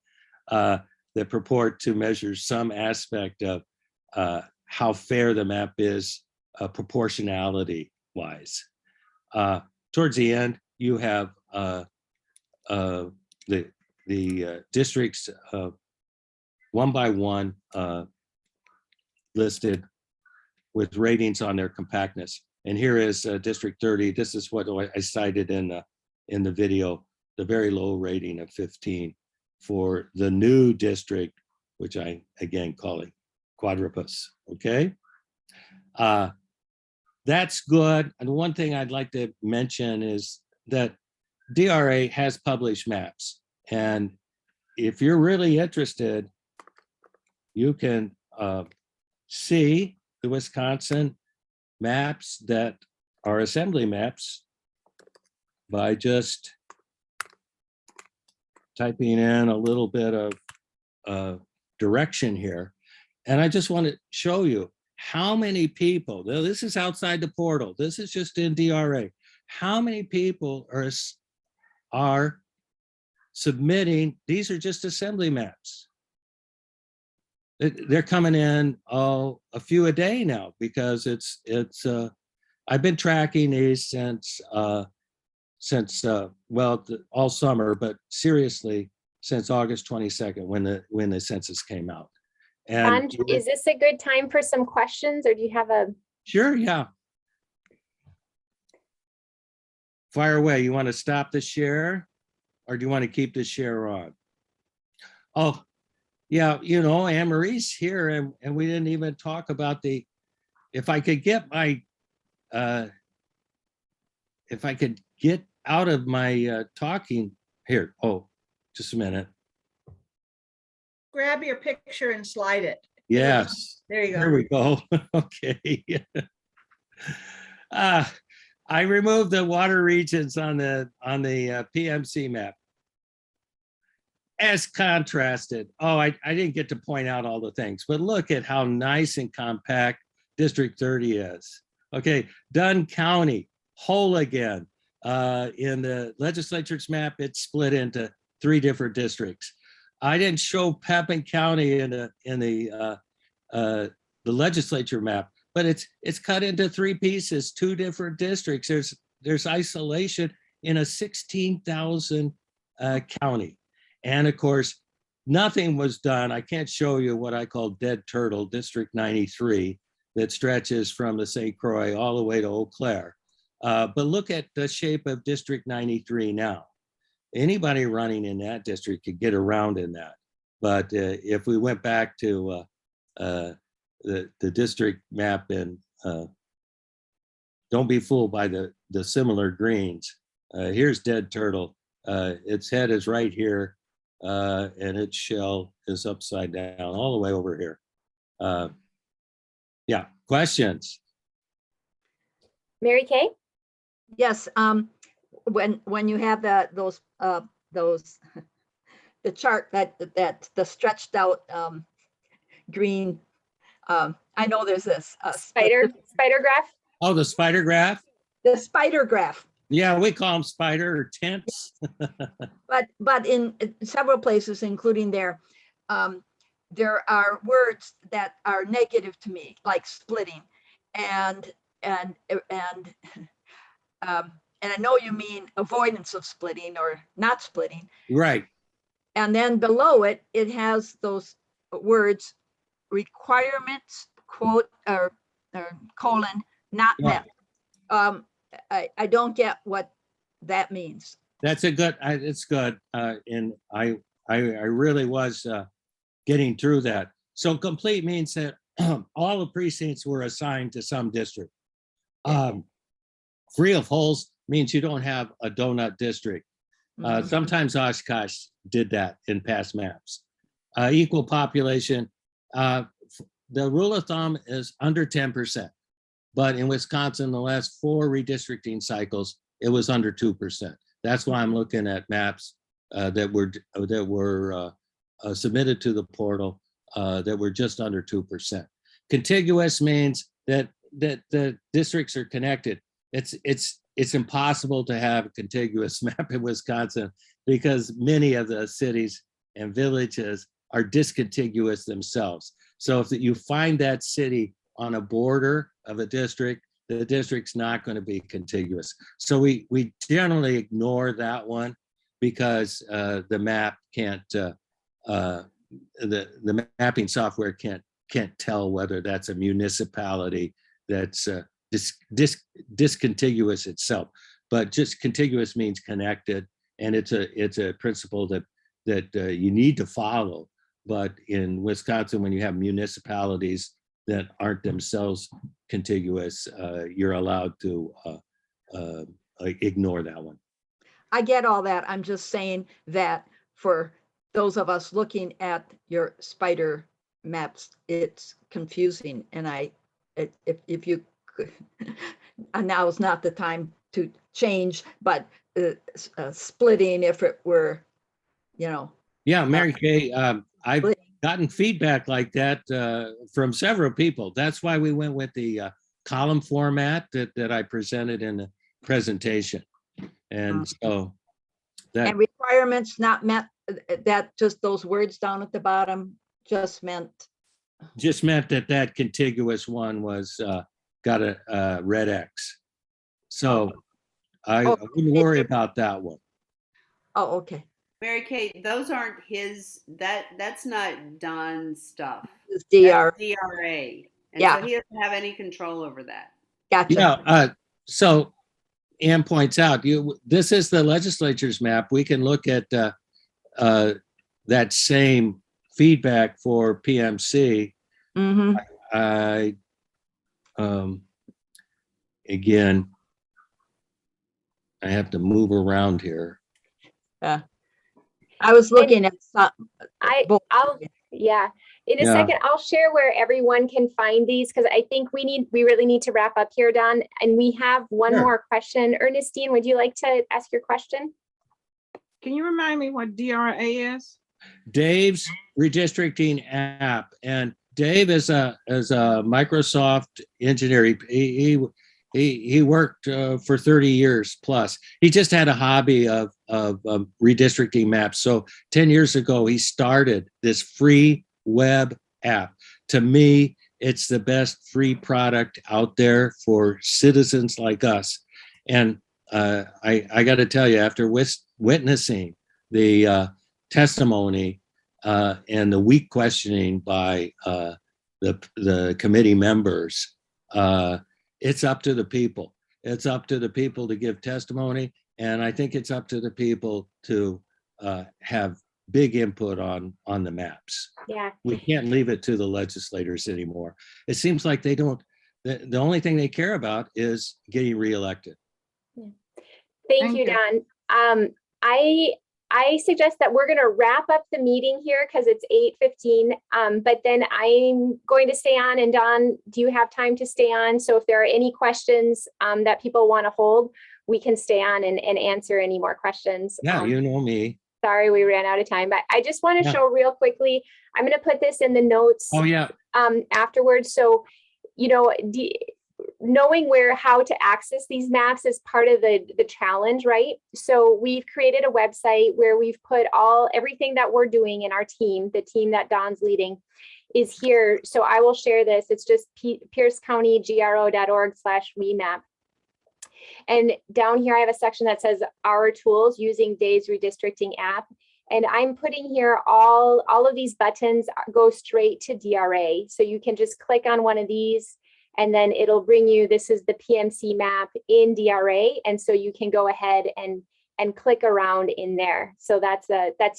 that purport to measure some aspect of how fair the map is proportionality wise. Towards the end, you have the districts one by one listed with ratings on their compactness. And here is District 30. This is what I cited in the video, the very low rating of 15 for the new district, which I again call it quadrupus, okay? That's good. And one thing I'd like to mention is that DRA has published maps. And if you're really interested, you can see the Wisconsin maps that are assembly maps by just typing in a little bit of direction here. And I just want to show you how many people, now this is outside the portal, this is just in DRA, how many people are submitting, these are just assembly maps. They're coming in a few a day now because I've been tracking these since well, all summer, but seriously since August 22nd when the census came out. And is this a good time for some questions, or do you have a? Sure, yeah. Fire away. You want to stop the share, or do you want to keep the share on? Oh, yeah, you know, Annemarie's here, and we didn't even talk about if I could get my, if I could get out of my talking here. Oh, just a minute. Grab your picture and slide it. Yes. There you go. There we go. Okay. I removed the water regions on the PMC map. As contrasted. Oh, I didn't get to point out all the things, but look at how nice and compact District 30 is. Okay, Dunn County, whole again. In the legislature's map, it's split into 3 different districts. I didn't show Pepin County in the legislature map, but it's cut into 3 pieces, 2 different districts. There's isolation in a 16,000 county. And of course, nothing was done. I can't show you what I call Dead Turtle, District 93, that stretches from the St. Croix all the way to Eau Claire. But look at the shape of District 93 now. Anybody running in that district could get around in that. But if we went back to the district map and don't be fooled by the similar greens. Here's Dead Turtle. Its head is right here. And its shell is upside down all the way over here. Yeah, questions? Mary Kay? Yes, when you have those the chart that the stretched out green, I know there's this Spider graph? Oh, the spider graph? The spider graph. Yeah, we call them spider or tents. But in several places, including there are words that are negative to me, like splitting, and I know you mean avoidance of splitting or not splitting. Right. And then below it, it has those words, requirements, quote, or colon, not met. I don't get what that means. That's a good, it's good. And I really was getting through that. So complete means that all the precincts were assigned to some district. Free of holes means you don't have a donut district. Sometimes Oshkosh did that in past maps. Equal population, the rule of thumb is under 10%. But in Wisconsin, the last 4 redistricting cycles, it was under 2%. That's why I'm looking at maps that were submitted to the portal that were just under 2%. Contiguous means that the districts are connected. It's impossible to have a contiguous map in Wisconsin because many of the cities and villages are discontiguous themselves. So if you find that city on a border of a district, the district's not going to be contiguous. So we generally ignore that one because the map can't, the mapping software can't tell whether that's a municipality that's discontiguous itself. But just contiguous means connected, and it's a principle that you need to follow. But in Wisconsin, when you have municipalities that aren't themselves contiguous, you're allowed to ignore that one. I get all that. I'm just saying that for those of us looking at your spider maps, it's confusing. And if you could, and now is not the time to change, but splitting, if it were, Yeah, Mary Kay, I've gotten feedback like that from several people. That's why we went with the column format that I presented in the presentation. And so that. And requirements not met, that just those words down at the bottom just meant that that one was got a red X. So I wouldn't worry about that one. Oh, okay. Mary Kate, those aren't that's not Don's stuff. It's DR. That's DRA. And Yeah. so he doesn't have any control over that. Gotcha. Yeah. So Ann points out, this is the legislature's map. We can look at that same feedback for PMC. Mm-hmm. Again, I have to move around here. Yeah. I was looking at some. Yeah. In a second, I'll share where everyone can find these, because I think we really need to wrap up here, Don. And we have one more question. Ernestine, would you like to ask your question? Can you remind me what DRA is? Dave's Redistricting App. And Dave is a Microsoft engineer. He worked for 30 years plus. He just had a hobby of redistricting maps. So 10 years ago, he started this free web app. To me, it's the best free product out there for citizens like us. And I got to tell you, after witnessing the testimony and the weak questioning by the committee members, it's up to the people. It's up to the people to give testimony. And I think it's up to the people to have big input on the maps. Yeah. We can't leave it to the legislators anymore. It seems like they don't, the only thing they care about is getting reelected. Yeah. Thank you, Don. I suggest that we're going to wrap up the meeting here because it's 8:15. But then I'm going to stay on. And Don, do you have time to stay on? So if there are any questions that people want to hold, we can stay on and answer any more questions. Yeah, you know me. Sorry, we ran out of time, but I just want to show real quickly. I'm going to put this in the notes. Oh, yeah. Afterwards. So, knowing how to access these maps is part of the challenge, right? So we've created a website where we've put everything that we're doing in our team, the team that Don's leading is here. So I will share this. It's just piercecountygro.org/wemap. And down here, I have a section that says our tools using Dave's Redistricting App. And I'm putting here all of these buttons go straight to DRA. So you can just click on one of these and then it'll bring you, this is the PMC map in DRA. And so you can go ahead and click around in there. So that's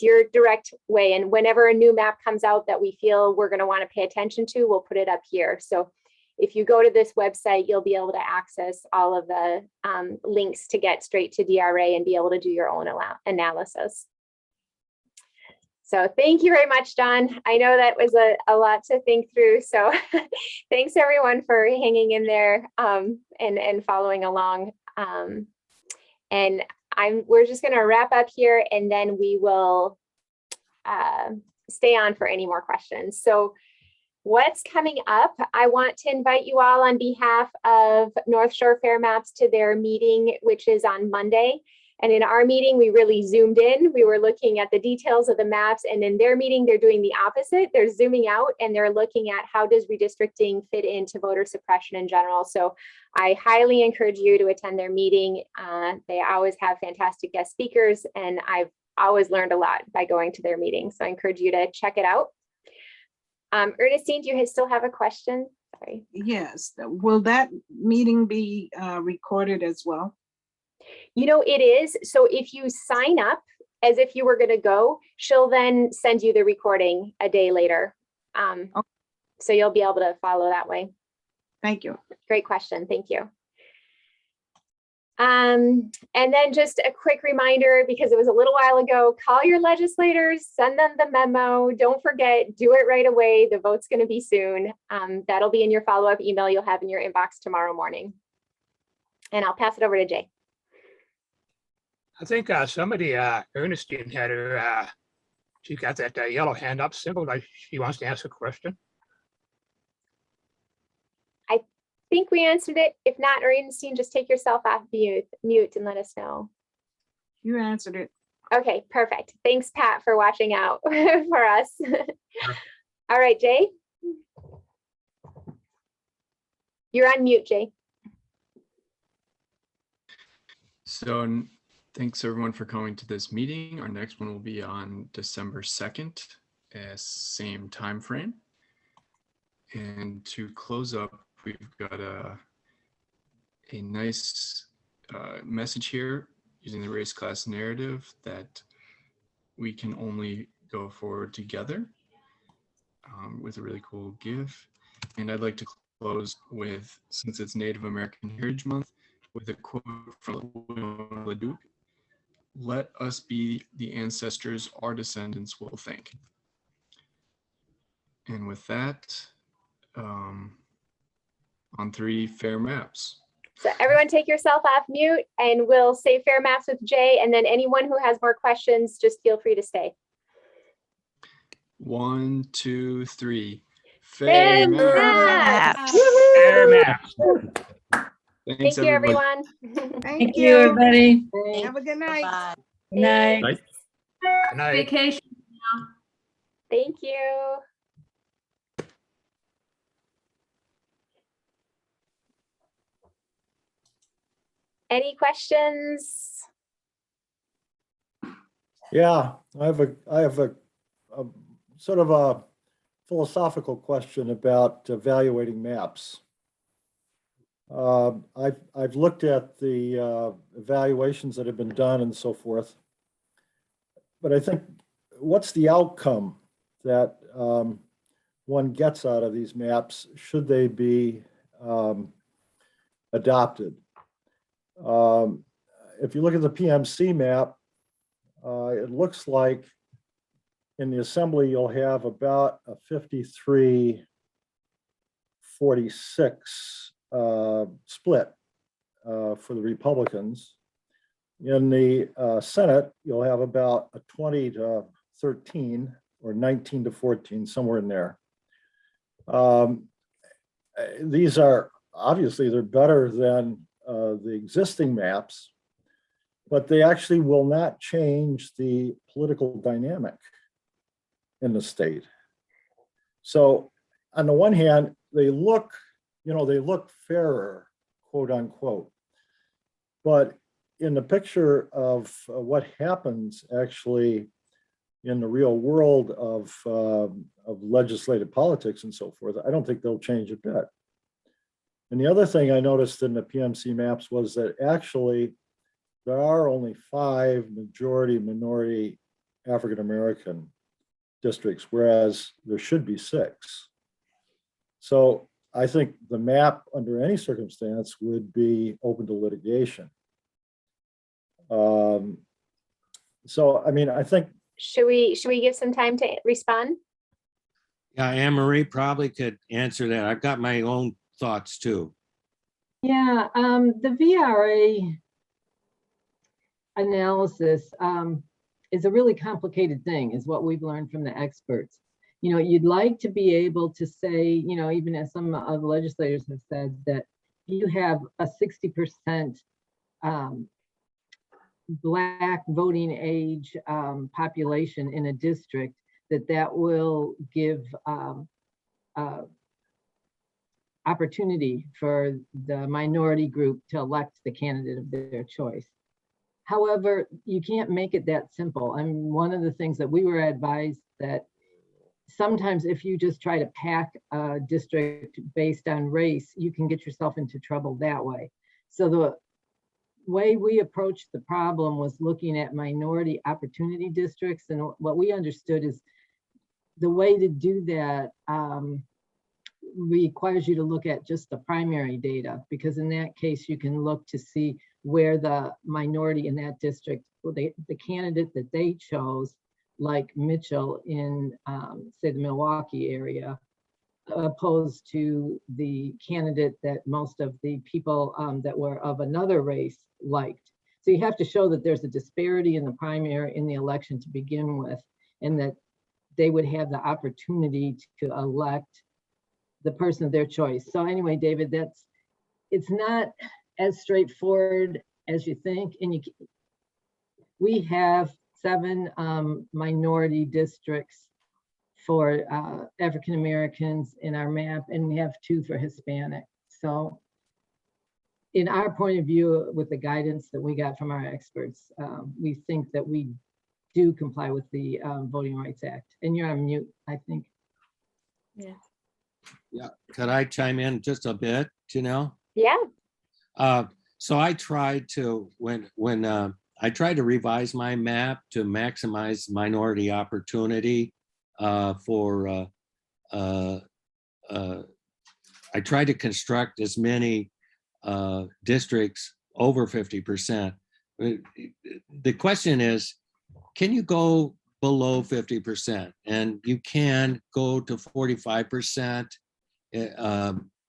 your direct way. And whenever a new map comes out that we feel we're going to want to pay attention to, we'll put it up here. So if you go to this website, you'll be able to access all of the links to get straight to DRA and be able to do your own analysis. So thank you very much, Don. I know that was a lot to think through. So thanks everyone for hanging in there and following along. And we're just going to wrap up here and then we will stay on for any more questions. So what's coming up? I want to invite you all on behalf of North Shore Fair Maps to their meeting, which is on Monday. And in our meeting, we really zoomed in. We were looking at the details of the maps, and in their meeting, they're doing the opposite. They're zooming out and they're looking at how does redistricting fit into voter suppression in general. So I highly encourage you to attend their meeting. They always have fantastic guest speakers, and I've always learned a lot by going to their meetings. So I encourage you to check it out. Ernestine, do you still have a question? Sorry. Yes. Will that meeting be recorded as well? You know, it is. So if you sign up as if you were going to go, she'll then send you the recording a day later. Okay. So you'll be able to follow that way. Thank you. Great question. Thank you. And then just a quick reminder, because it was a little while ago, call your legislators, send them the memo. Don't forget, do it right away. The vote's going to be soon. That'll be in your follow-up email you'll have in your inbox tomorrow morning. And I'll pass it over to Jay. I think somebody, Ernestine had her, she got that yellow hand up symbol, like she wants to ask a question. I think we answered it. If not, Ernestine, just take yourself off mute and let us know. You answered it. Okay, perfect. Thanks, Pat, for watching out for us. All right, Jay. You're on mute, Jay. So thanks everyone for coming to this meeting. Our next one will be on December 2nd, same time frame. And to close up, we've got a nice message here using the race class narrative that we can only go forward together with a really cool GIF. And I'd like to close with, since it's Native American Heritage Month, with a quote from Leduc: "Let us be the ancestors our descendants will thank." And with that, on 3, fair maps. So everyone take yourself off mute and we'll say fair maps with Jay. And then anyone who has more questions, just feel free to stay. 1, 2, 3. Fair Fair maps. maps. Thanks, Thank you, everybody. everyone. Thank you, everybody. Have a good night. Good night. Night. Good night. Vacation. Thank you. Any questions? Yeah, I have a sort of a philosophical question about evaluating maps. I've looked at the evaluations that have been done and so forth, but I think what's the outcome that one gets out of these maps should they be adopted? If you look at the PMC map, it looks like in the assembly you'll have about a 53-46 split for the Republicans. In the Senate, you'll have about a 20-13 or 19-14, somewhere in there. These are obviously they're better than the existing maps, but they actually will not change the political dynamic in the state. So on the one hand, they look, they look fairer, quote unquote. But in the picture of what happens actually in the real world of legislative politics and so forth, I don't think they'll change a bit. And the other thing I noticed in the PMC maps was that actually there are only 5 majority-minority African-American districts, whereas there should be 6. So I think the map under any circumstance would be open to litigation. So, I mean, I think. Should we give some time to respond? Yeah, Annemarie probably could answer that. I've got my own thoughts too. Yeah, the VRA analysis is a really complicated thing, is what we've learned from the experts. You'd like to be able to say, even as some of the legislators have said, that you have a 60% Black voting age population in a district, that will give opportunity for the minority group to elect the candidate of their choice. However, you can't make it that simple. I mean, one of the things that we were advised that sometimes if you just try to pack a district based on race, you can get yourself into trouble that way. So the way we approached the problem was looking at minority opportunity districts. And what we understood is the way to do that requires you to look at just the primary data, because in that case, you can look to see where the minority in that district, the candidate that they chose, like Mitchell in, say, the Milwaukee area, opposed to the candidate that most of the people that were of another race liked. So you have to show that there's a disparity in the primary in the election to begin with, and that they would have the opportunity to elect the person of their choice. So anyway, David, it's not as straightforward as you think. And we have 7 minority districts for African Americans in our map, and we have 2 for Hispanic. So in our point of view, with the guidance that we got from our experts, we think that we do comply with the Voting Rights Act. And you're on mute, I think. Yeah. Yeah, could I chime in just a bit, Janelle? Yeah. So I tried to, when I tried to revise my map to maximize minority opportunity I tried to construct as many districts over 50%. The question is, can you go below 50%? And you can go to 45%.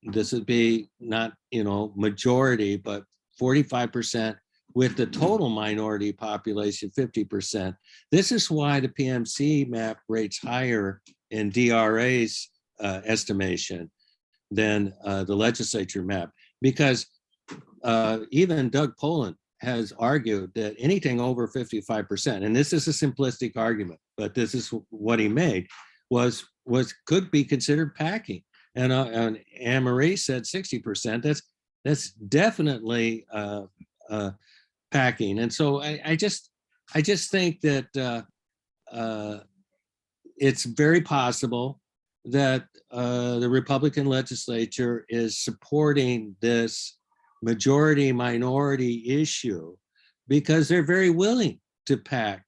This would be not, majority, but 45% with the total minority population, 50%. This is why the PMC map rates higher in DRA's estimation than the legislature map, because even Doug Poland has argued that anything over 55%, and this is a simplistic argument, but this is what he made, could be considered packing. And Annemarie said 60%. That's definitely packing. And so I just think that it's very possible that the Republican legislature is supporting this majority minority issue because they're very willing to pack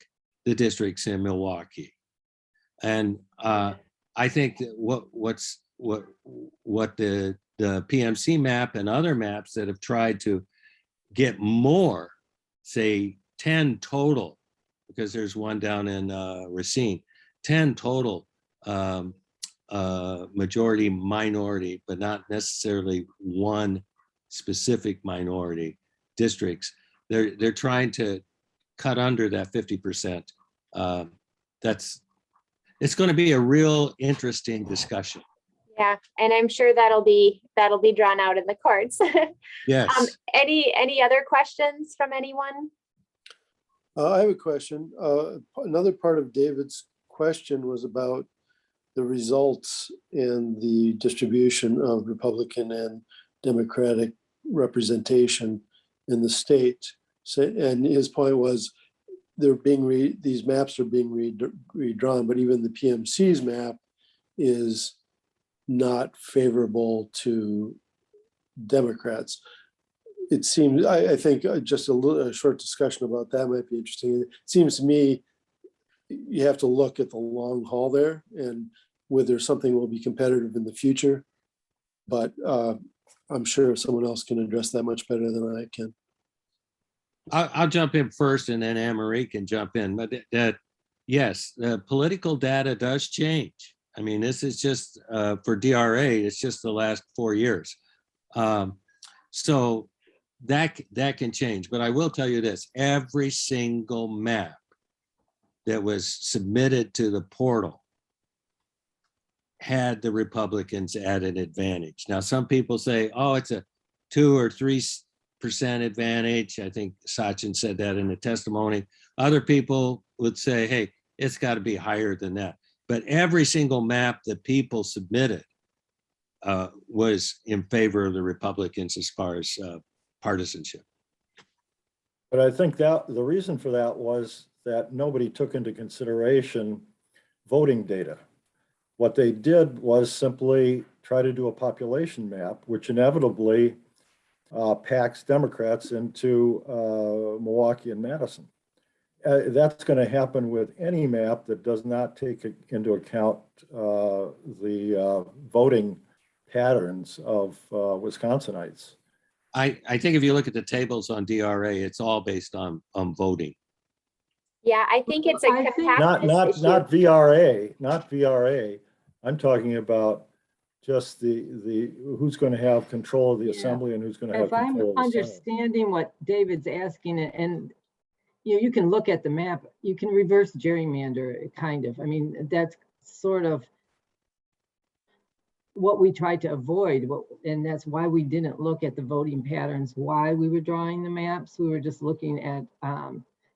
the districts in Milwaukee. And I think that what the PMC map and other maps that have tried to get more, say 10 total, because there's one down in Racine, 10 total majority minority, but not necessarily one specific minority districts. They're trying to cut under that 50%. It's going to be a real interesting discussion. Yeah, and I'm sure that'll be drawn out in the courts. Yes. Any other questions from anyone? I have a question. Another part of David's question was about the results in the distribution of Republican and Democratic representation in the state. So, and his point was these maps are being redrawn, but even the PMC's map is not favorable to Democrats. It seems, I think just a short discussion about that might be interesting. It seems to me you have to look at the long haul there and whether something will be competitive in the future. But I'm sure someone else can address that much better than I can. I'll jump in first and then Annemarie can jump in. But yes, the political data does change. I mean, this is just for DRA, it's just the last 4 years. So that can change. But I will tell you this, every single map that was submitted to the portal had the Republicans at an advantage. Now, some people say, oh, it's a 2 or 3 advantage. I think Sachin said that in the testimony. Other people would say, hey, it's got to be higher than that. But every single map that people submitted was in favor of the Republicans as far as partisanship. But I think that the reason for that was that nobody took into consideration voting data. What they did was simply try to do a population map, which inevitably packs Democrats into Milwaukee and Madison. That's going to happen with any map that does not take into account the voting patterns of Wisconsinites. I think if you look at the tables on DRA, it's all based on voting. Yeah, I think it's a compactness issue. Not VRA, not VRA. I'm talking about just the who's going to have control of the assembly and who's going to have If I'm control of the Senate. understanding what David's asking, and you can look at the map, you can reverse gerrymander, kind of. I mean, that's sort of what we tried to avoid, and that's why we didn't look at the voting patterns, why we were drawing the maps. We were just looking at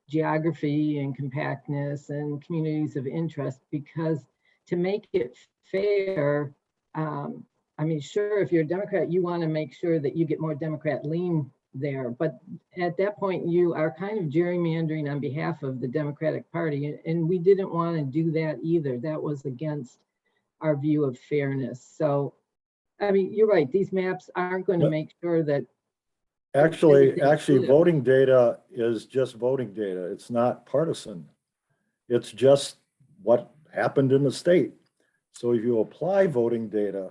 geography and compactness and communities of interest, because to make it fair, I mean, sure, if you're a Democrat, you want to make sure that you get more Democrat lean there. But at that point, you are kind of gerrymandering on behalf of the Democratic Party. And we didn't want to do that either. That was against our view of fairness. So, I mean, you're right. These maps aren't going to make sure that. Actually, voting data is just voting data. It's not partisan. It's just what happened in the state. So if you apply voting data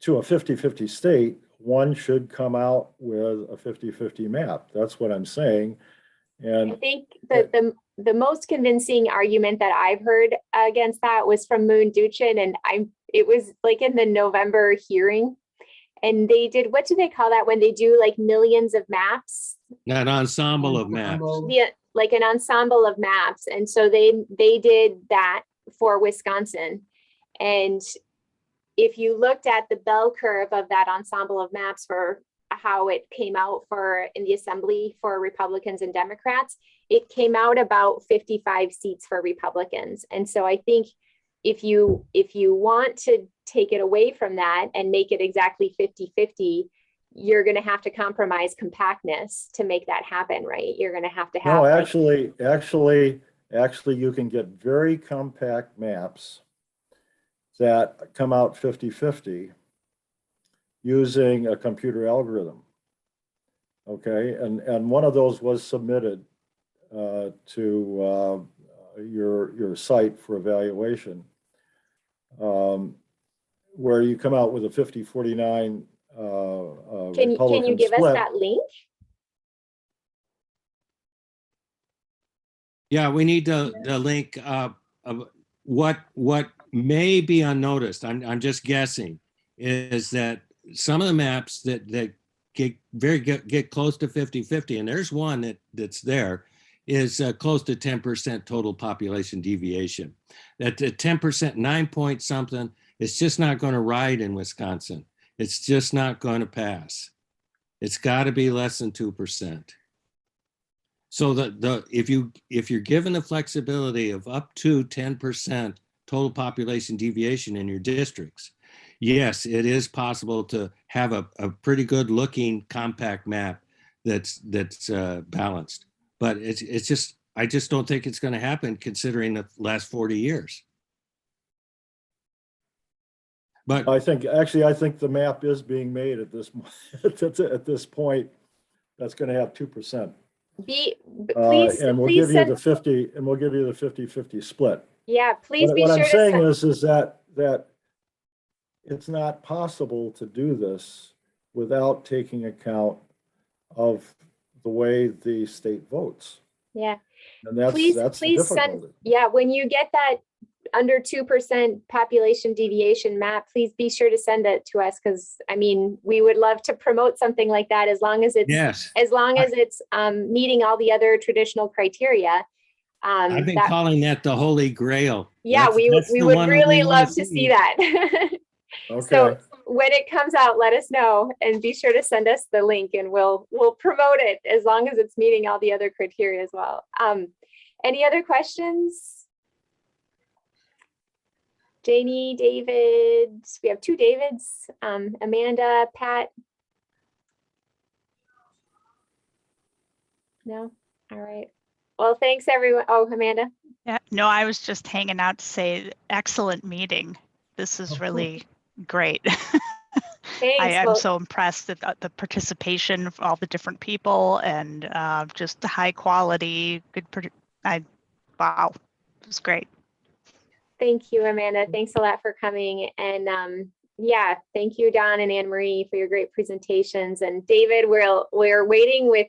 to a 50-50 state, one should come out with a 50-50 map. That's what I'm saying. And I think the most convincing argument that I've heard against that was from Moon Duchin, and it was like in the November hearing, and they did, what do they call that when they do like millions of maps? An ensemble of maps. Yeah, like an ensemble of maps. And so they did that for Wisconsin. And if you looked at the bell curve of that ensemble of maps for how it came out for in the assembly for Republicans and Democrats, it came out about 55 seats for Republicans. And so I think if you want to take it away from that and make it exactly 50-50, you're going to have to compromise compactness to make that happen, right? You're going to have. No, actually, you can get very compact maps that come out 50-50 using a computer algorithm. Okay, and one of those was submitted to your site for evaluation, where you come out with a 50-49 Can you give us that link? Yeah, we need the link of what may be unnoticed. I'm just guessing is that some of the maps that get close to 50-50, and there's one that's there, is close to 10% total population deviation. That the 10%, 9 point something, it's just not going to ride in Wisconsin. It's just not going to pass. It's got to be less than 2%. So if you're given the flexibility of up to 10% total population deviation in your districts, yes, it is possible to have a pretty good looking compact map that's balanced. But it's just, I just don't think it's going to happen considering the last 40 years. But I think the map is being made at this point. That's going to have 2%. And we'll give you the 50-50 split. Yeah, please be sure. What I'm saying is that it's not possible to do this without taking account of the way the state votes. Yeah. And that's the difficulty. When you get that under 2% population deviation map, please be sure to send it to us, because I mean, we would love to promote something like that as long as it's meeting all the other traditional criteria. I've been calling that the Holy Grail. Yeah, we would really love to see that. So Okay, when it comes out, let us know and be sure to send us the link and we'll promote it as long as it's meeting all the other criteria as well. Any other questions? Janie, David, we have two Davids, Amanda, Pat. No? All right. Well, thanks everyone. Oh, Amanda. Yeah, no, I was just hanging out to say excellent meeting. This is really great. Thanks. I am Well, so impressed at the participation of all the different people and just the high quality, good. Wow, it was great. thank you, Amanda. Thanks a lot for coming. And yeah, thank you, Don and Annemarie, for your great presentations. And David, we're waiting with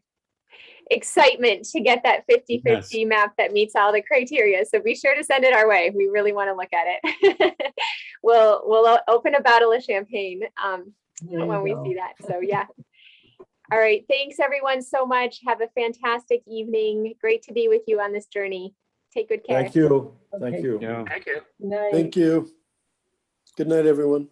excitement to get that 50-50 map that meets all the criteria. So be sure to send it our way. We really want to look at it. We'll open a bottle of champagne when we see that. So yeah. All right. Thanks everyone so much. Have a fantastic evening. Great to be with you on this journey. Take good care. thank you, thank you. Yeah. Thank you. Night. Thank you. Good night, everyone.